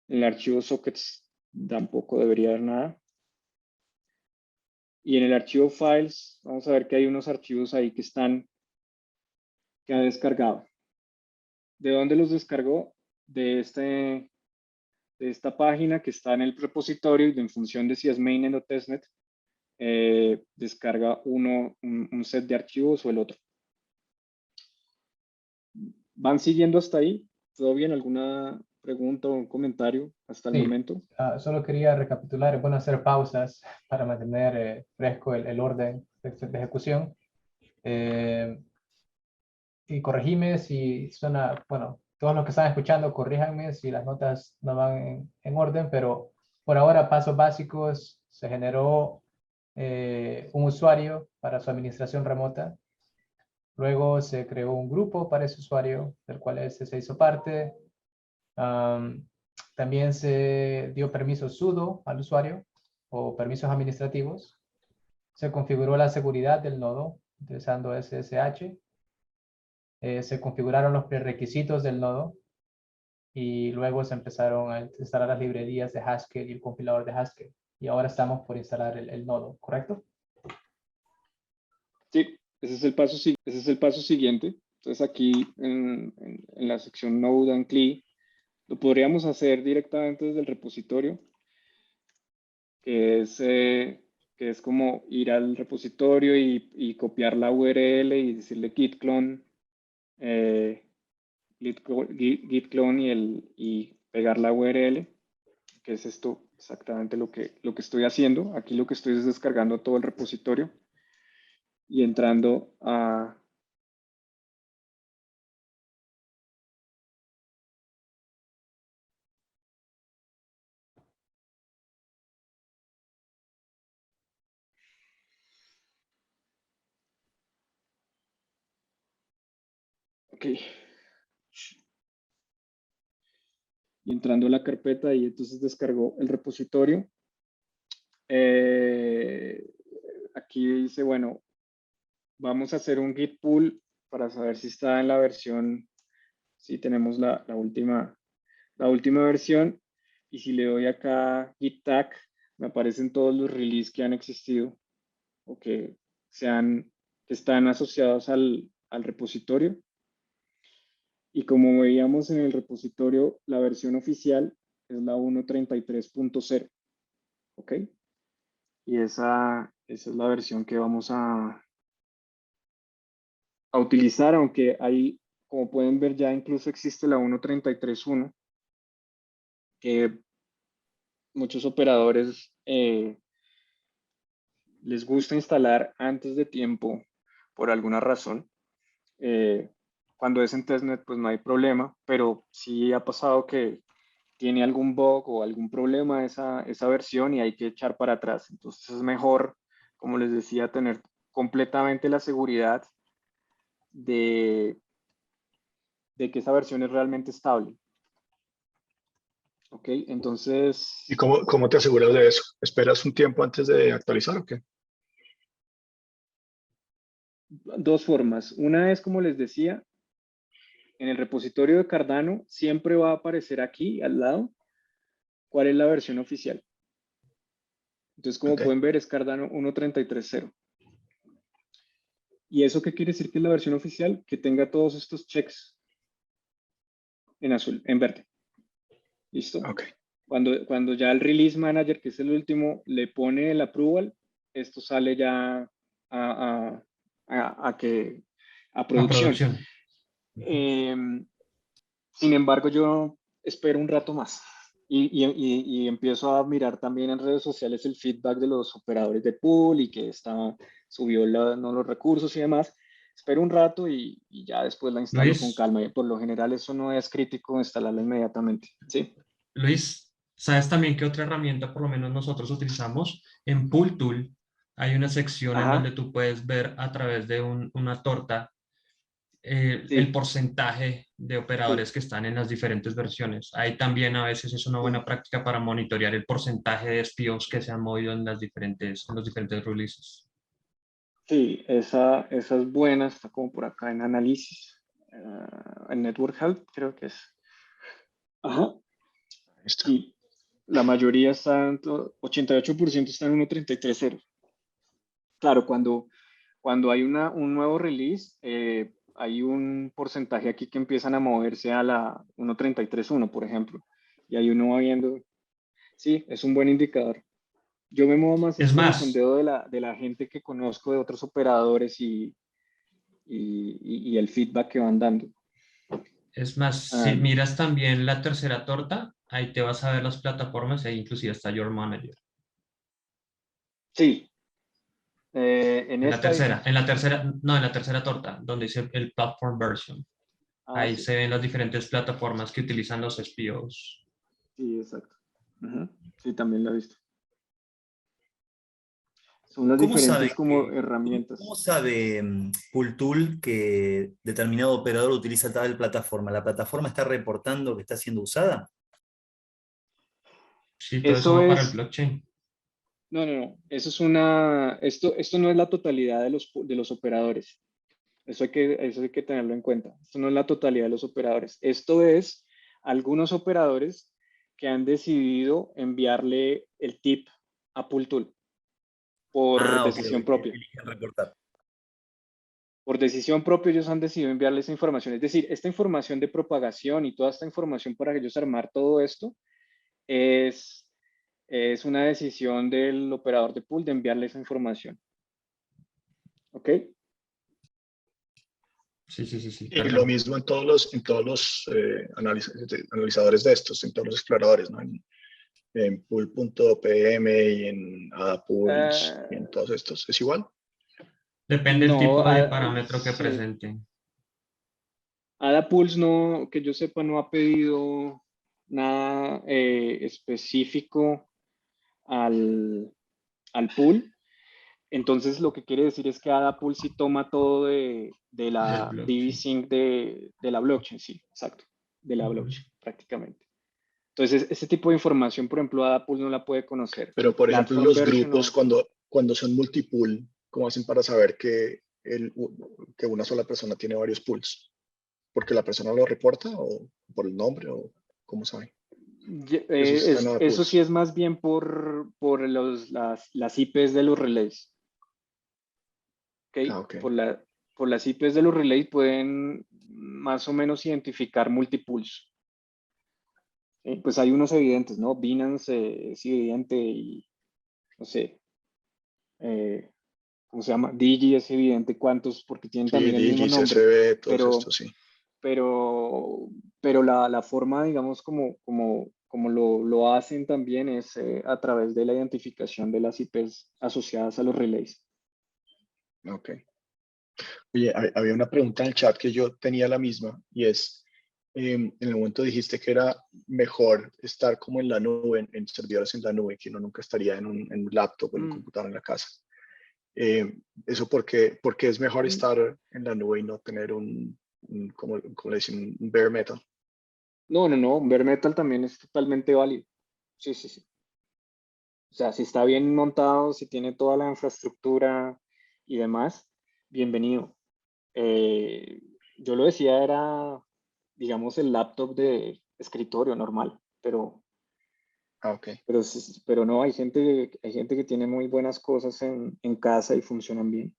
En el archivo sockets tampoco debería haber nada. Y en el archivo files vamos a ver que hay unos archivos ahí que ha descargado. ¿De dónde los descargó? De esta página que está en el repositorio y en función de si es mainnet o testnet, descarga un set de archivos o el otro. ¿Van siguiendo hasta ahí? ¿Todo bien? ¿Alguna pregunta o un comentario hasta el momento? Solo quería recapitular, es bueno hacer pausas para mantener fresco el orden de ejecución. Y corregime si suena, bueno, todos los que están escuchando, corríjanme si las notas no van en orden, pero por ahora, pasos básicos, se generó un usuario para su administración remota. Luego se creó un grupo para ese usuario, del cual se hizo parte. También se dio permiso sudo al usuario o permisos administrativos. Se configuró la seguridad del nodo utilizando SSH. Se configuraron los prerequisitos del nodo y luego se empezaron a instalar las librerías de Haskell y el compilador de Haskell. Y ahora estamos por instalar el nodo, ¿correcto? Sí, ese es el paso siguiente. Entonces aquí en la sección Node and CLI lo podríamos hacer directamente desde el repositorio, que es como ir al repositorio y copiar la URL y decirle git clone git clone y pegar la URL, que es esto exactamente lo que estoy haciendo. Aquí lo que estoy es descargando todo el repositorio y entrando a... Ok. Y entrando a la carpeta y entonces descargó el repositorio. Aquí dice, bueno, vamos a hacer un git pull para saber si está en la versión, si tenemos la última versión. Y si le doy acá git tag, me aparecen todos los releases que han existido o que están asociados al repositorio. Y como veíamos en el repositorio, la versión oficial es la 1.33.0. ¿Ok? Y esa es la versión que vamos a utilizar, aunque ahí, como pueden ver, ya incluso existe la 1.33.1, que muchos operadores les gusta instalar antes de tiempo por alguna razón. Cuando es en testnet, pues no hay problema, pero sí ha pasado que tiene algún bug o algún problema esa versión y hay que echar para atrás. Entonces es mejor, como les decía, tener completamente la seguridad de que esa versión es realmente estable. Ok, entonces... ¿Y cómo te aseguras de eso? ¿Esperas un tiempo antes de actualizar o qué? Dos formas. Una es, como les decía, en el repositorio de Cardano siempre va a aparecer aquí al lado cuál es la versión oficial. Entonces, como pueden ver, es Cardano 1.33.0. ¿Y eso qué quiere decir que es la versión oficial? Que tenga todos estos checks en azul, en verde. ¿Listo? Okay. Cuando ya el Release Manager, que es el último, le pone el approval, esto sale ya a producción. Sin embargo, yo espero un rato más y empiezo a mirar también en redes sociales el feedback de los operadores de pool y que subió los recursos y demás. Espero un rato y ya después la instalo Luis, con calma. Y por lo general eso no es crítico instalarla inmediatamente. ¿Sí? Luis, ¿sabes también qué otra herramienta por lo menos nosotros utilizamos? En Pool Tool hay una sección en donde tú puedes ver a través de una torta el porcentaje de operadores que están en las diferentes versiones. Ahí también a veces es una buena práctica para monitorear el porcentaje de SPOs que se han movido en los diferentes releases. Sí, esa es buena, está como por acá en análisis, en Network Health creo que es. Ajá. Sí, la mayoría están, 88% están en 1.33.0. Claro, cuando hay un nuevo release, hay un porcentaje aquí que empiezan a moverse a la 1.33.1, por ejemplo. Y ahí uno va viendo, sí, es un buen indicador. Yo me muevo más por el sondeo de la gente que conozco de otros operadores y el feedback que van dando. Es más, si miras también la tercera torta, ahí te vas a ver las plataformas e inclusive está Your Manager. Sí. En la tercera torta, donde dice el Platform Version. Ahí se ven las diferentes plataformas que utilizan los SPOs. Sí, exacto. Sí, también lo he visto. Son las diferentes como herramientas. ¿Cómo sabe Pool Tool que determinado operador utiliza tal plataforma? ¿La plataforma está reportando que está siendo usada? Sí, todo eso va para el blockchain. No. Eso es esto no es la totalidad de los operadores. Eso hay que tenerlo en cuenta. Esto no es la totalidad de los operadores. Esto es algunos operadores que han decidido enviarle el tip a Pool Tool por decisión propia. Por decisión propia ellos han decidido enviarle esa información. Es decir, esta información de propagación y toda esta información para ellos armar todo esto es una decisión del operador de pool de enviarle esa información. ¿Ok? Sí, sí, sí, sí. Y lo mismo en todos los analizadores de estos, en todos los exploradores, ¿no? En pool.pm y en AdaPools y en todos estos. ¿Es igual? Depende del No, tipo de parámetro que sí. presenten. AdaPools no, que yo sepa, no ha pedido nada específico al pool. Entonces, lo que quiere decir es que AdaPools sí toma todo de Del la blockchain. DB-Sync de la blockchain, sí, exacto, de la blockchain, prácticamente. Entonces, ese tipo de información, por ejemplo, AdaPools no la puede conocer. Pero, por ejemplo, Platform los version grupos, cuando son multipool, ¿cómo hacen para saber que una sola persona tiene varios pools? ¿Porque la persona lo reporta o por el nombre o cómo sabe? Eso está en Eso sí AdaPools. es más bien por las IPs de los relays. ¿Okay? Ah, ok. Por las IPs de los relays pueden más o menos identificar multipools. Pues hay unos evidentes, ¿no? Binance es evidente y, no sé, ¿cómo se llama? Digi es evidente cuántos, porque tienen Sí, también el mismo Digi, nombre, CSV, todos pero, estos, sí. pero la forma, digamos, como lo hacen también es a través de la identificación de las IPs asociadas a los relays. Ok. Oye, había una pregunta en el chat que yo tenía la misma y es, en el momento dijiste que era mejor estar como en la nube, en servidores en la nube, que uno nunca estaría en un laptop o en un computador en la casa. ¿Eso porque es mejor estar en la nube y no tener como le dicen, un bare metal? No, bare metal también es totalmente válido. Sí, sí, sí. O sea, si está bien montado, si tiene toda la infraestructura y demás, bienvenido. Yo lo decía, era, digamos, el laptop de escritorio normal, Ah, ok. pero no, hay gente que tiene muy buenas cosas en casa y funcionan bien.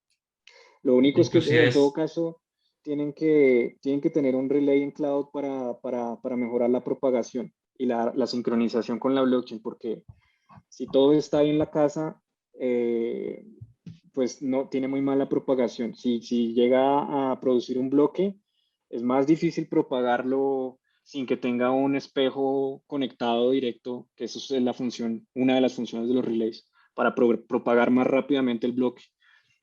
Lo único es que Inclusive en todo es, caso tienen que tener un relay en cloud para mejorar la propagación y la sincronización con la blockchain, porque si todo está ahí en la casa, pues no tiene muy mala propagación. Si llega a producir un bloque, es más difícil propagarlo sin que tenga un espejo conectado directo, que eso es una de las funciones de los relays, para propagar más rápidamente el bloque.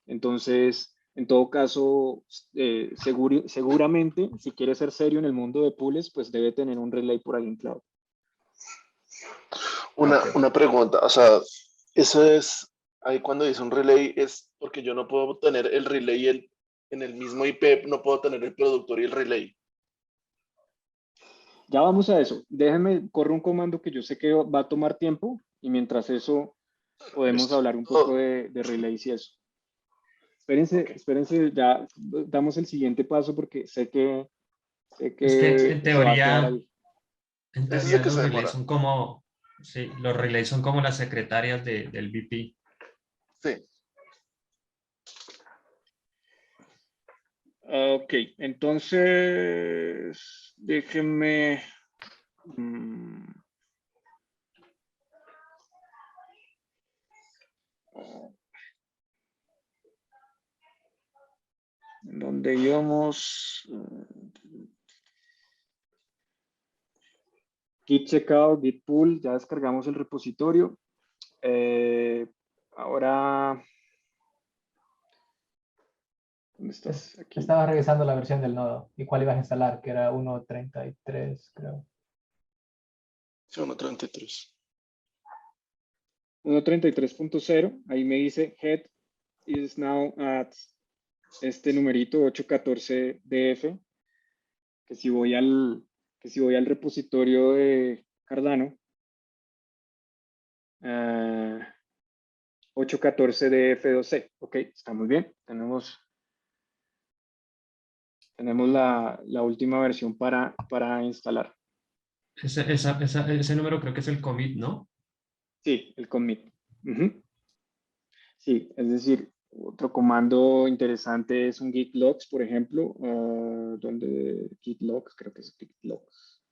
Entonces, en todo caso, seguramente, si quiere ser serio en el mundo de pools, pues debe tener un relay por ahí en cloud. Una pregunta, o sea, eso es, ahí cuando dice un relay es porque yo no puedo tener el relay en el mismo IP, no puedo tener el productor y el relay. Ya vamos a eso. Déjenme, corre un comando que yo sé que va a tomar tiempo y mientras eso podemos Listo. hablar un poco de relays y eso. Espérense, ya damos el siguiente paso porque sé que es que en se va a quedar teoría, ahí. Ese es el que los se relays demora. son como, sí, los relays son como las secretarias del VP. Sí. Ok, entonces déjenme... donde íbamos... Git checkout, git pull, ya descargamos el repositorio. Ahora... ¿Dónde estás? Aquí. Estaba revisando la versión del nodo y cuál ibas a instalar, que era 1.33, creo. Sí, 1.33. 1.33.0, ahí me dice head is now at este numerito 814 DF, que si voy al repositorio de Cardano, 814 DF2C, ok, está muy bien, tenemos la última versión para instalar. Ese número creo que es el commit, ¿no? Sí, el commit. Sí, es decir, otro comando interesante es un git logs, por ejemplo, donde git logs, creo que es git logs,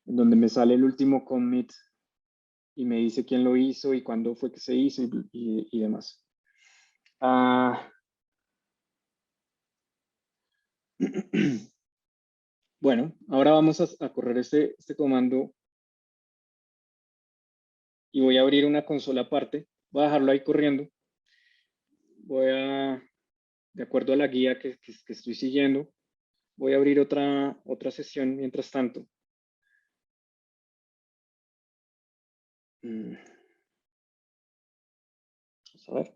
donde me sale el último commit y me dice quién lo hizo y cuándo fue que se hizo y demás. Bueno, ahora vamos a correr este comando y voy a abrir una consola aparte. Voy a dejarlo ahí corriendo. De acuerdo a la guía que estoy siguiendo, voy a abrir otra sesión mientras tanto. Vamos a ver.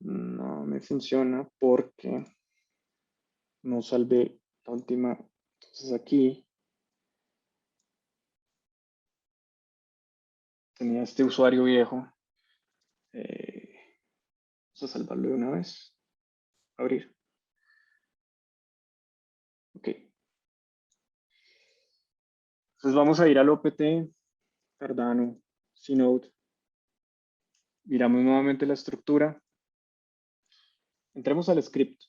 No me funciona porque no salvé la última. Entonces aquí tenía este usuario viejo. Vamos a salvarlo de una vez. Abrir. Ok. Entonces vamos a ir al OPT, Cardano, Synode. Miramos nuevamente la estructura. Entremos al script.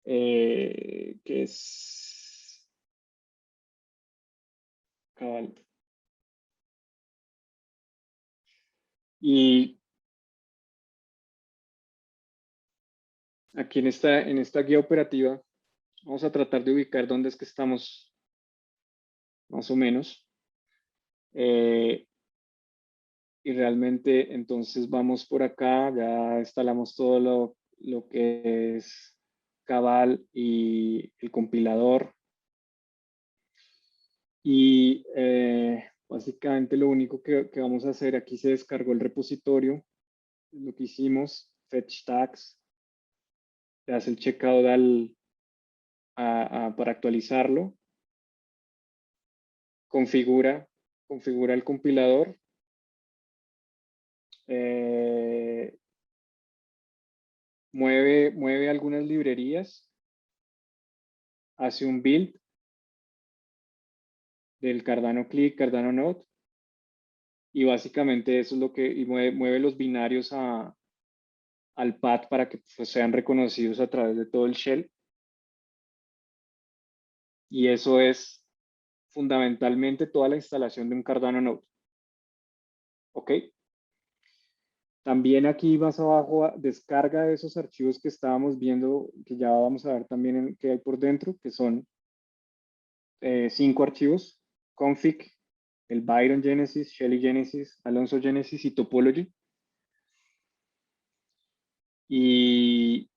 Que es cabal. Y aquí en esta guía operativa vamos a tratar de ubicar dónde es que estamos más o menos. Y realmente entonces vamos por acá, ya instalamos todo lo que es Cabal y el compilador. Y básicamente lo único que vamos a hacer, aquí se descargó el repositorio, lo que hicimos, fetch tags, le hace el checkout para actualizarlo, configura el compilador, mueve algunas librerías, hace un build del Cardano Click, Cardano Node, y básicamente eso es lo que mueve los binarios al pad para que pues, sean reconocidos a través de todo el shell. Y eso es fundamentalmente toda la instalación de un Cardano Node. ¿Ok? También aquí más abajo descarga de esos archivos que estábamos viendo, que ya vamos a ver también qué hay por dentro, que son 5 archivos: config, el Byron Genesis, Shelly Genesis, Alonso Genesis y Topology. Y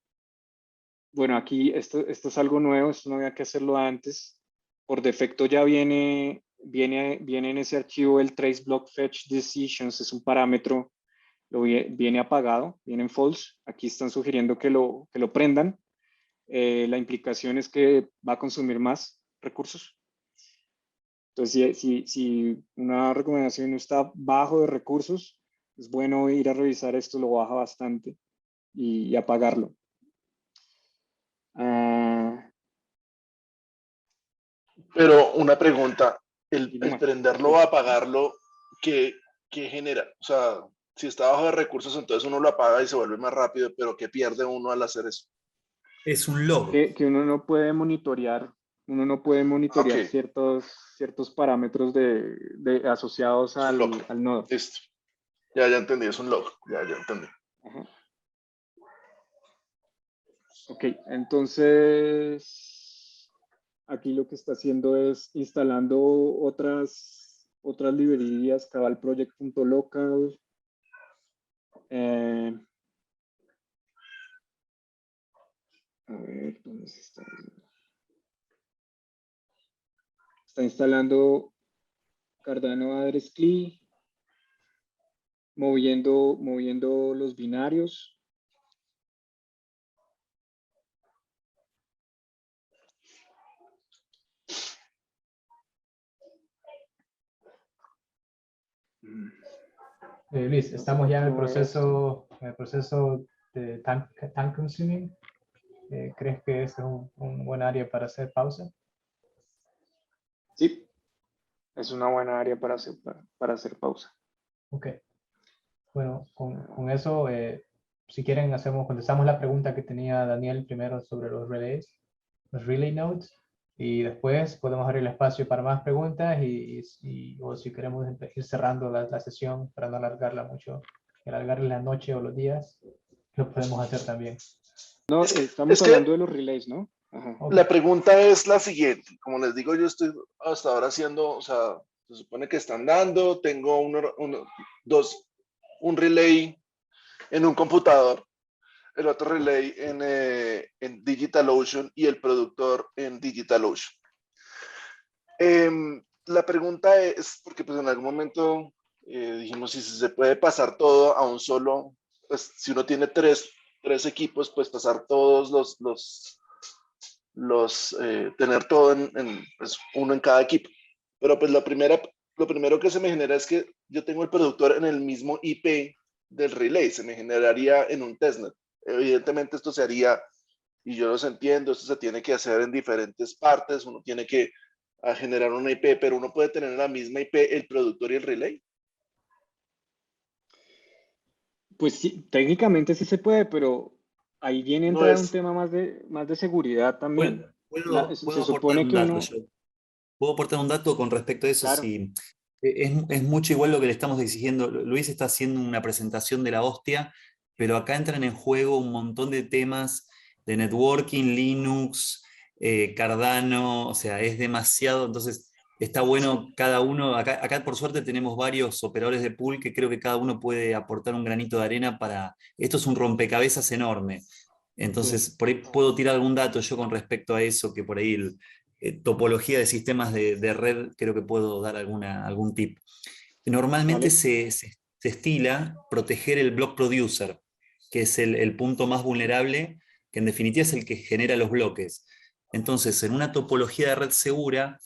bueno, aquí esto es algo nuevo, esto no había que hacerlo antes. Por defecto ya viene en ese archivo el trace block fetch decisions, es un parámetro, viene apagado, viene en false. Aquí están sugiriendo que lo prendan. La implicación es que va a consumir más recursos. Entonces, si una recomendación no está bajo de recursos, es bueno ir a revisar esto, lo baja bastante y apagarlo. Pero una pregunta, el Dime. prenderlo o apagarlo, ¿qué genera? O sea, si está bajo de recursos, entonces uno lo apaga y se vuelve más rápido, pero ¿qué pierde uno al hacer eso? Es un log. Que uno no puede monitorear, Ok. ciertos parámetros asociados Es un log. al nodo. Listo. Ya entendí, es un log. Ya entendí. Ajá. Ok, entonces aquí lo que está haciendo es instalando otras librerías, cabalproject.local. A ver, ¿dónde se está? Está instalando Cardano Address Key, moviendo los binarios. Luis, estamos ya en el proceso de time consuming. ¿Crees que este es un buen área para hacer pausa? Sí, es una buena área para hacer pausa. Ok. Bueno, con eso, si quieren, contestamos la pregunta que tenía Daniel primero sobre los relay nodes. Y después podemos abrir el espacio para más preguntas o si queremos ir cerrando la sesión para no alargarla mucho, alargarle la noche o los días, lo podemos hacer también. No, Es que, estamos es que hablando de los relays, ¿no? Ajá. Ok. la pregunta es la siguiente. Como les digo, yo estoy hasta ahora haciendo, o sea, se supone que están dando, tengo un relay en un computador, el otro relay en DigitalOcean y el productor en DigitalOcean. La pregunta es, porque pues en algún momento dijimos si se puede pasar todo a un solo, pues si uno tiene tres equipos, pues pasar todos tener todo pues, uno en cada equipo. Pero pues lo primero que se me genera es que yo tengo el productor en el mismo IP del relay, se me generaría en un testnet. Evidentemente esto se haría, y yo los entiendo, esto se tiene que hacer en diferentes partes, uno tiene que generar una IP, pero uno puede tener en la misma IP el productor y el relay. Pues sí, técnicamente sí se puede, pero ahí viene a No entrar un es, tema más de seguridad también. Se Puedo aportar supone un que dato uno, yo. Puedo aportar un dato con respecto a eso. claro, Si, es mucho igual lo que le estamos exigiendo. Luis está haciendo una presentación de la hostia, pero acá entran en juego un montón de temas de networking, Linux, Cardano, o sea, es demasiado. Entonces, está bueno cada uno. Acá por suerte tenemos varios operadores de pool que creo que cada uno puede aportar un granito de arena para. Esto es un rompecabezas enorme. Entonces, por ahí puedo tirar algún dato yo con respecto a eso, que por ahí topología de sistemas de red, creo que puedo dar algún tip. Normalmente ¿vale? se estila proteger el block producer, que es el punto más vulnerable, que en definitiva es el que genera los bloques. Entonces, en una topología de red segura,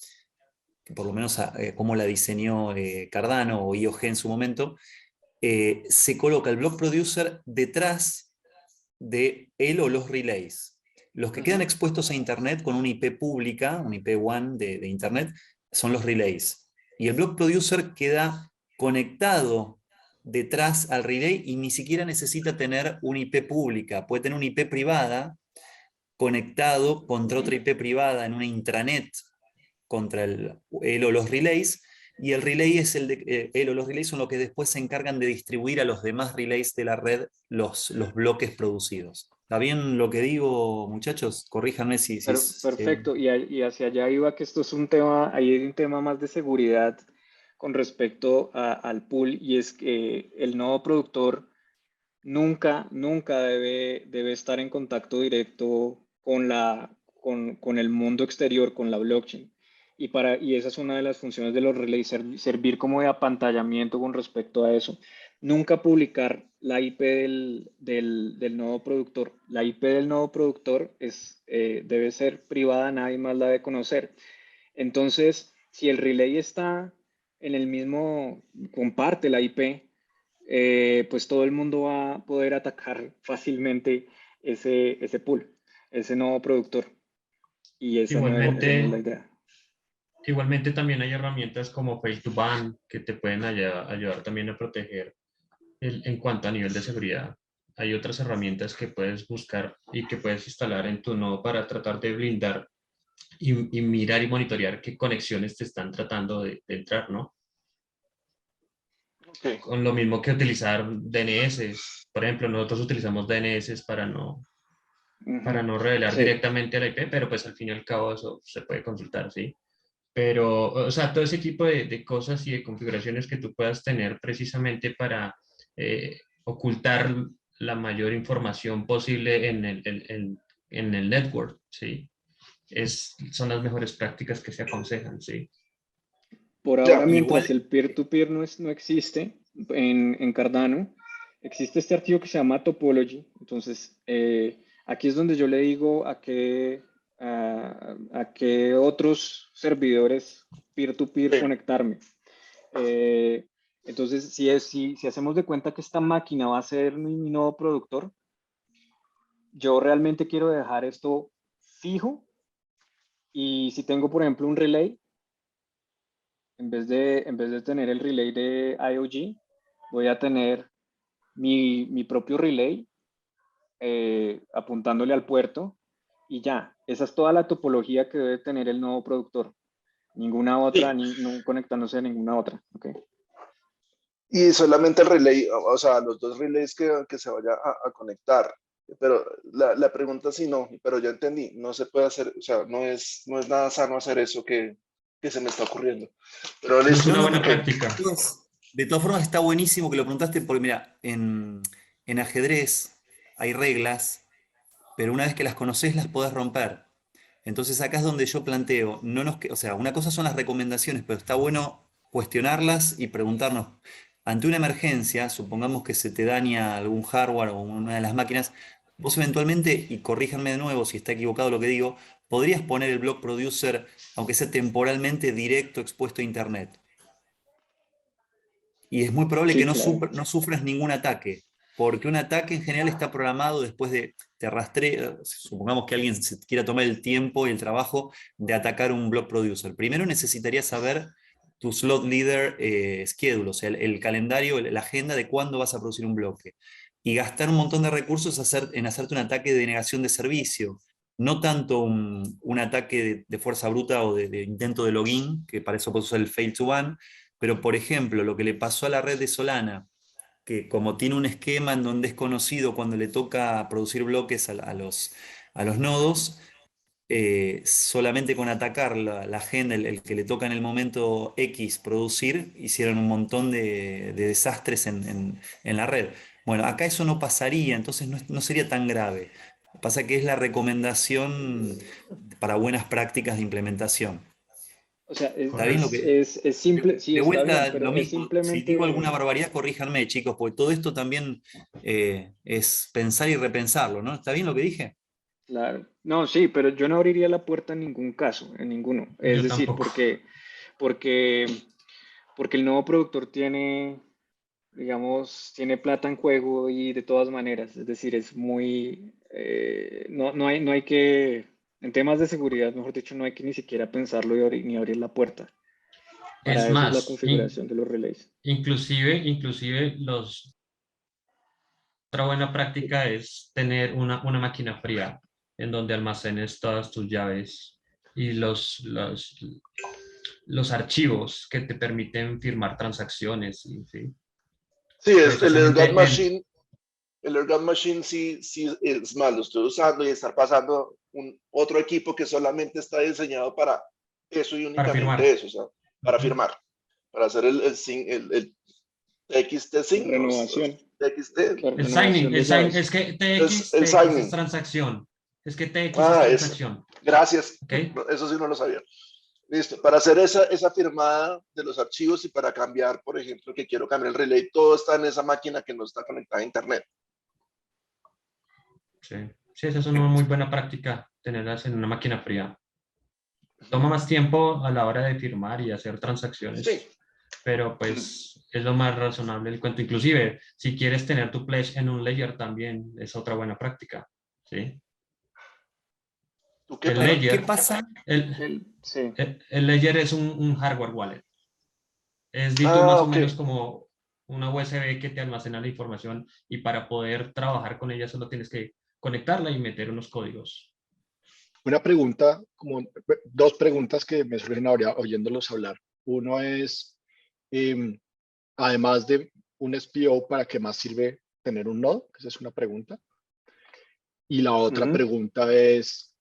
que por lo menos como la diseñó Cardano o IOG en su momento, se coloca el block producer detrás de él o los relays. Los que quedan expuestos a Internet con una IP pública, un IP WAN de Internet, son los relays. Y el block producer queda conectado detrás al relay y ni siquiera necesita tener una IP pública. Puede tener una IP privada conectado contra otra IP privada en una intranet contra él o los relays, y el relay es él o los relays son los que después se encargan de distribuir a los demás relays de la red los bloques producidos. ¿Está bien lo que digo, muchachos? Corríjanme si es... Perfecto, y hacia allá iba que esto es un tema, ahí hay un tema más de seguridad con respecto al pool, y es que el nodo productor nunca debe estar en contacto directo con el mundo exterior, con la blockchain. Y esa es una de las funciones de los relays, servir como de apantallamiento con respecto a eso. Nunca publicar la IP del nodo productor. La IP del nodo productor debe ser privada, nadie más la debe conocer. Entonces, si el relay está en el mismo, comparte la IP, pues todo el mundo va a poder atacar fácilmente ese pool, ese nodo productor. Y esa no es la Igualmente, idea. igualmente también hay herramientas como Face2Ban que te pueden ayudar también a proteger en cuanto a nivel de seguridad. Hay otras herramientas que puedes buscar y que puedes instalar en tu nodo para tratar de blindar y mirar y monitorear qué conexiones te están tratando de entrar, ¿no? okay. Con lo mismo que utilizar DNS. Por ejemplo, nosotros utilizamos DNS para no revelar Sí, directamente la IP, pero pues al fin y al cabo eso se puede consultar, ¿sí? Pero, o sea, todo ese tipo de cosas y de configuraciones que tú puedas tener precisamente para ocultar la mayor información posible en el network, ¿sí? Son las mejores prácticas que se aconsejan, ¿sí? por ahora, Ya, mientras Igual, el peer-to-peer no existe en Cardano, existe este archivo que se llama Topology. Entonces, aquí es donde yo le digo a qué otros servidores peer-to-peer sí, conectarme. Entonces, si hacemos de cuenta que esta máquina va a ser mi nodo productor, yo realmente quiero dejar esto fijo, y si tengo, por ejemplo, un relay, en vez de tener el relay de IOG, voy a tener mi propio relay apuntándole al puerto, y ya. Esa es toda la topología que debe tener el nodo productor. Ninguna otra, no conectándose a ninguna otra. Okay. Y solamente el relay, o sea, los dos relays que se vaya a conectar. Pero la pregunta sí no, pero ya entendí, no se puede hacer, o sea, no es nada sano hacer eso que se me está ocurriendo. Pero No es listo. una buena Okay. práctica. De todas formas, está buenísimo que lo preguntaste porque, mira, en ajedrez hay reglas, pero una vez que las conoces las podés romper. Entonces acá es donde yo planteo, o sea, una cosa son las recomendaciones, pero está bueno cuestionarlas y preguntarnos, ante una emergencia, supongamos que se te daña algún hardware o una de las máquinas, vos eventualmente, y corríjanme de nuevo si está equivocado lo que digo, podrías poner el block producer, aunque sea temporalmente directo expuesto a internet. Y es muy probable Sí, que no, claro. no sufras ningún ataque, porque un ataque en general está programado después de, te rastrea, supongamos que alguien se quiera tomar el tiempo y el trabajo de atacar un block producer. Primero necesitaría saber tu slot leader schedule, o sea, el calendario, la agenda de cuándo vas a producir un bloque. Y gastar un montón de recursos en hacerte un ataque de denegación de servicio. No tanto un ataque de fuerza bruta o de intento de login, que para eso puedes usar el fail to ban, pero, por ejemplo, lo que le pasó a la red de Solana, que como tiene un esquema en donde es conocido cuando le toca producir bloques a los nodos, solamente con atacar la agenda, el que le toca en el momento X producir, hicieron un montón de desastres en la red. Bueno, acá eso no pasaría, entonces no sería tan grave. Pasa que es la recomendación para buenas prácticas de implementación. O sea, ¿Está bien lo Correcto. que, es simple, sí de está bien, vuelta, pero lo es mismo. Si digo alguna simplemente, barbaridad, corríjanme, chicos, porque todo esto también es pensar y repensarlo, ¿no? ¿Está bien lo que dije? claro, no, sí, pero yo no abriría la puerta en ningún caso, en ninguno. Es Yo decir, tampoco. porque, porque el nuevo productor tiene, digamos, tiene plata en juego y de todas maneras, es decir, es muy, no hay que, en temas de seguridad, mejor dicho, no hay que ni siquiera pensarlo ni abrir la puerta. Es Para eso es la más, configuración de los relays. inclusive otra buena práctica es tener una máquina fría en donde almacenes todas tus llaves y los archivos que te permiten firmar transacciones. ¿Sí? Sí, es el Precisamente Ergat Machine. El Ergat Machine sí es más, lo estoy usando y está pasando otro equipo que solamente está diseñado para eso y para únicamente firmar. eso, o sea, para firmar, para hacer el TXT La sign o renovación, TXT. la El renovación signing, de es llaves. que El TX es signing. transacción. Es que TX es Eso. transacción. Gracias. ¿Ok? Eso sí no lo sabía. Listo. Para hacer esa firmada de los archivos y para cambiar, por ejemplo, que quiero cambiar el relay, todo está en esa máquina que no está conectada a internet. Sí, esa es una muy buena práctica, tenerlas en una máquina fría. Toma más tiempo a la hora de firmar y hacer Sí. transacciones, pero pues es lo más razonable el cuento. Inclusive, si quieres tener tu pledge en un ledger también es otra buena práctica, ¿sí? ¿Tú qué, El perdón? ¿Qué ledger, pasa? Sí. el ledger es un hardware wallet. Es dito más Ah, o ok. menos como una USB que te almacena la información y para poder trabajar con ella solo tienes que conectarla y meter unos códigos. Una pregunta, como dos preguntas que me surgen ahora oyéndolos hablar. Uno es, además de un SPO, ¿para qué más sirve tener un nodo? Esa es una pregunta. Y la otra pregunta es,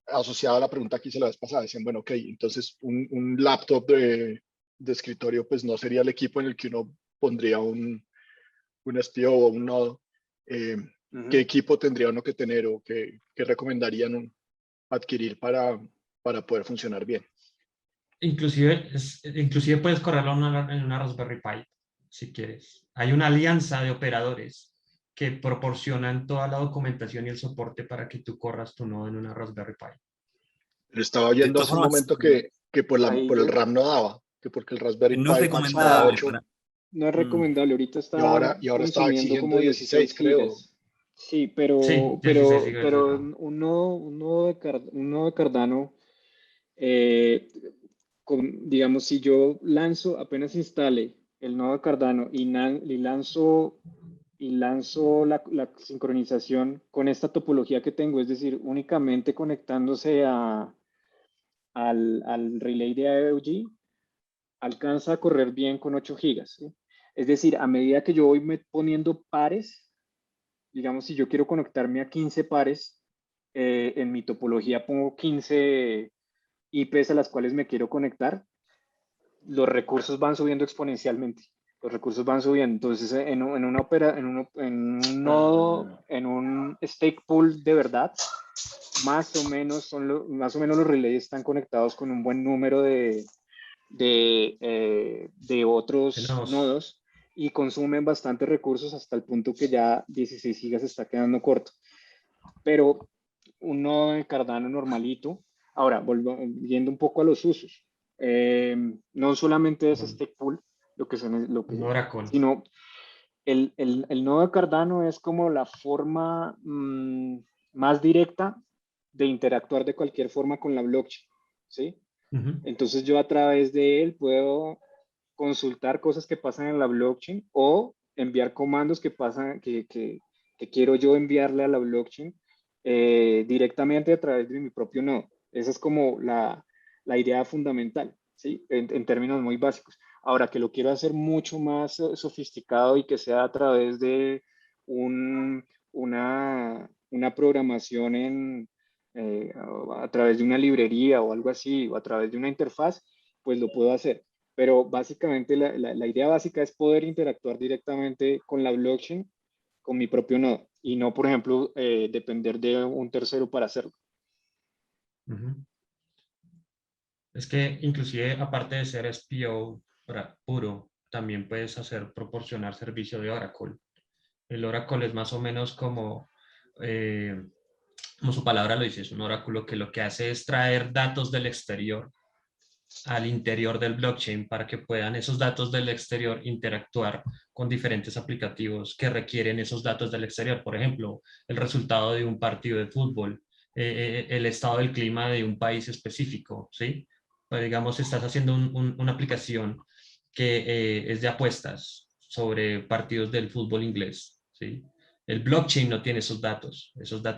asociada a la pregunta que hice la vez pasada, decían, bueno, ok, entonces un laptop de escritorio, pues no sería el equipo en el que uno pondría un SPO o un nodo. ¿Qué equipo tendría uno que tener o qué recomendarían adquirir para poder funcionar bien? Inclusive puedes correrlo en una Raspberry Pi, si quieres. Hay una alianza de operadores que proporcionan toda la documentación y el soporte para que tú corras tu nodo en una Raspberry Pi. Pero estaba De oyendo todas hace un formas, momento que por Ahí el yo, RAM no daba, que porque el Raspberry no es Pi máximo daba recomendable 8 no es Mm. recomendable. Ahorita y está ahora estaba consumiendo exigiendo como 16, 16 creo. gigas. Sí, Sí, 16 GB de pero RAM. un nodo de Cardano, eh, digamos, si yo lanzo, apenas instale el nodo de Cardano y lanzo y lanzo la sincronización con esta topología que tengo, es decir, únicamente conectándose al relay de AEOG, alcanza a correr bien con 8 gigas, ¿sí? Es decir, a medida que yo voy poniendo pares, digamos, si yo quiero conectarme a 15 pares, en mi topología pongo 15 IPs a las cuales me quiero conectar, los recursos van subiendo exponencialmente. Los recursos van subiendo. Entonces, en un nodo, en un stake pool de verdad, más o menos los relays están conectados con un buen número de otros nodos y consumen bastantes recursos hasta el punto que ya 16 gigas está quedando corto. Pero un nodo de Cardano normalito. Ahora, volviendo un poco a los usos. No solamente es stake pool, sino el nodo de Cardano es como la forma más directa de interactuar de cualquier forma con la blockchain, ¿sí? Entonces yo a través de él puedo consultar cosas que pasan en la blockchain o enviar comandos que quiero yo enviarle a la blockchain directamente a través de mi propio nodo. Esa es como la idea fundamental, ¿sí? En términos muy básicos. Ahora que lo quiero hacer mucho más sofisticado y que sea a través de una programación a través de una librería o algo así, o a través de una interfaz, pues lo puedo hacer. Pero básicamente la idea básica es poder interactuar directamente con la blockchain, con mi propio nodo, y no, por ejemplo, depender de un tercero para hacerlo. Es que inclusive, aparte de ser SPO puro, también puedes proporcionar servicio de Oracle. El Oracle es más o menos como su palabra lo dice, es un oráculo que lo que hace es traer datos del exterior al interior del blockchain para que puedan esos datos del exterior interactuar con diferentes aplicativos que requieren esos datos del exterior. Por ejemplo, el resultado de un partido de fútbol, el estado del clima de un país específico, ¿sí? Pues, digamos, estás haciendo una aplicación que es de apuestas sobre partidos del fútbol inglés, ¿sí? El blockchain no tiene esos datos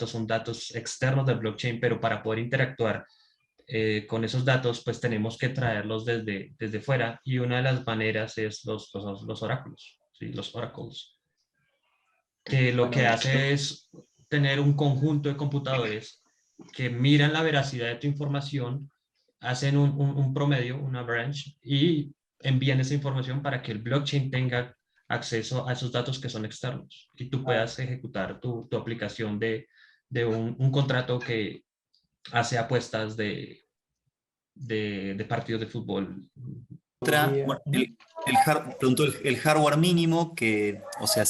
son datos externos del blockchain, pero para poder interactuar con esos datos, pues tenemos que traerlos desde fuera, y una de las maneras es los oráculos, ¿sí? Los oracles, que lo que hace es tener un conjunto de computadores que miran la veracidad de tu información, hacen un promedio, una branch, y envían esa información para que el blockchain tenga acceso a esos datos que son externos y tú puedas ejecutar tu aplicación de un contrato que hace apuestas de partidos de fútbol. Bueno, preguntó el hardware mínimo, que, o sea,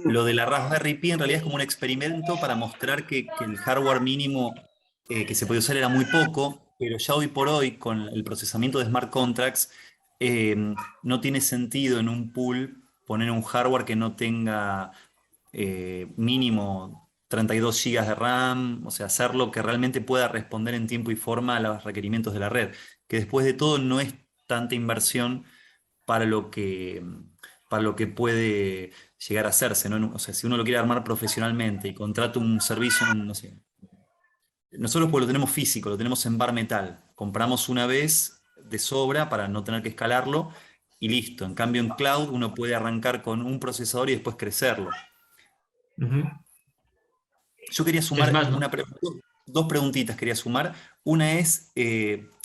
lo de la Raspberry Pi en realidad es como un experimento para mostrar que el hardware mínimo que se podía usar era muy poco, pero ya hoy por hoy, con el procesamiento de smart contracts, no tiene sentido en un pool poner un hardware que no tenga mínimo 32 gigas de RAM, o sea, hacerlo que realmente pueda responder en tiempo y forma a los requerimientos de la red, que después de todo no es tanta inversión para lo que puede llegar a hacerse, ¿no? O sea, si uno lo quiere armar profesionalmente y contrata un servicio, no sé. Nosotros pues lo tenemos físico, lo tenemos en bar metal. Compramos una vez de sobra para no tener que escalarlo y listo. En cambio en cloud uno puede arrancar con un procesador y después crecerlo. Yo quería sumar dos preguntitas quería sumar. Una es,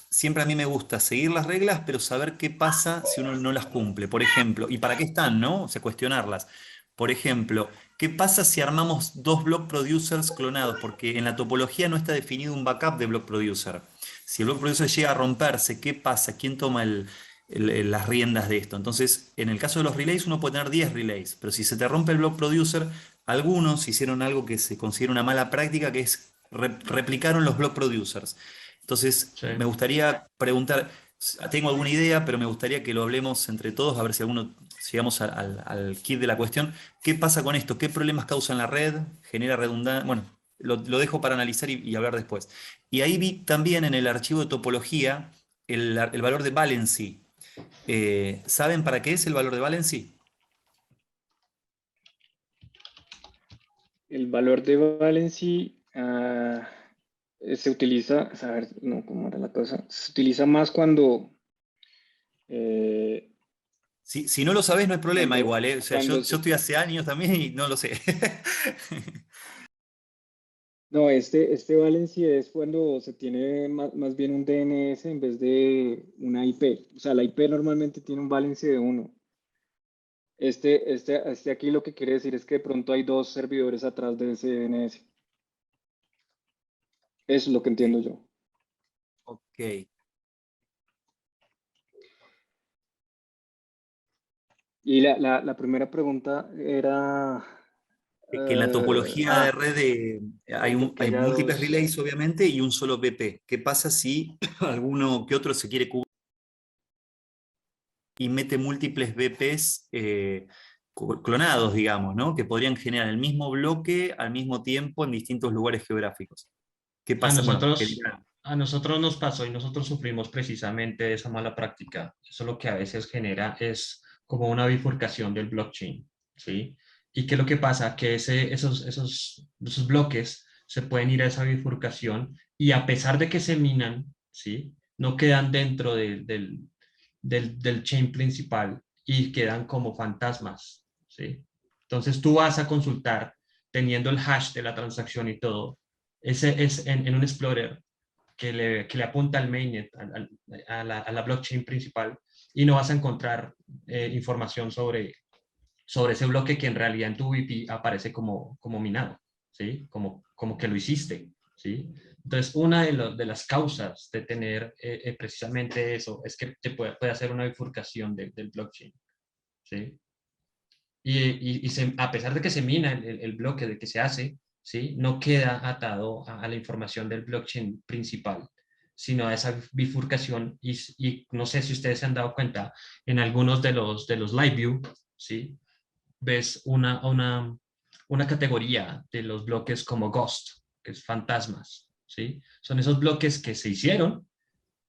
siempre a mí me gusta seguir las reglas, pero saber qué pasa si uno no las cumple. Por ejemplo, ¿y para qué están, no? O sea, cuestionarlas. Por ejemplo, ¿qué pasa si armamos dos block producers clonados? Porque en la topología no está definido un backup de block producer. Si el block producer llega a romperse, ¿qué pasa? ¿Quién toma las riendas de esto? Entonces, en el caso de los relays, uno puede tener 10 relays, pero si se te rompe el block producer, algunos hicieron algo que se considera una mala práctica, que es replicaron los block producers. Entonces, Sí. me gustaría preguntar, tengo alguna idea, pero me gustaría que lo hablemos entre todos, a ver si llegamos al kit de la cuestión. ¿Qué pasa con esto? ¿Qué problemas causa en la red? ¿Genera redundancia? Bueno, lo dejo para analizar y hablar después. Y ahí vi también en el archivo de topología el valor de valency. ¿Saben para qué es el valor de valency? El valor de Valency se utiliza, a ver, no, ¿cómo era la cosa? Se utiliza más cuando... Si no lo sabes, no hay problema Cuando- igual, ¿eh? O sea, cuando yo se- estoy hace años también y no lo sé. No, este Valency es cuando se tiene más bien un DNS en vez de una IP. O sea, la IP normalmente tiene un Valency de 1. Este aquí lo que quiere decir es que de pronto hay 2 servidores atrás de ese DNS. Eso es lo que entiendo yo. Ok. Y la primera pregunta era... Que en la topología de red que hay haya múltiples dos... relays, obviamente, y un solo BP. ¿Qué pasa si alguno que otro se quiere cubrir y mete múltiples BPs clonados, digamos, ¿no? Que podrían generar el mismo bloque al mismo tiempo en distintos lugares geográficos? ¿Qué A pasa? Bueno, nosotros, a nosotros nos pasó y nosotros sufrimos precisamente esa mala práctica. Eso lo que a veces genera es como una bifurcación del blockchain, ¿sí? ¿Y qué es lo que pasa? Que esos bloques se pueden ir a esa bifurcación y a pesar de que se minan, ¿sí? No quedan dentro del chain principal y quedan como fantasmas, ¿sí? Entonces tú vas a consultar teniendo el hash de la transacción y todo. Ese es en un explorer que le apunta al mainnet, a la blockchain principal, y no vas a encontrar información sobre ese bloque que en realidad en tu VP aparece como minado, ¿sí? Como que lo hiciste, ¿sí? Entonces, una de las causas de tener precisamente eso es que te puede hacer una bifurcación del blockchain, ¿sí? A pesar de que se mina el bloque de que se hace, ¿sí? No queda atado a la información del blockchain principal, sino a esa bifurcación. Y no sé si ustedes se han dado cuenta, en algunos de los live view, ¿sí? Ves una categoría de los bloques como ghost, que es fantasmas, ¿sí? Son esos bloques que se hicieron,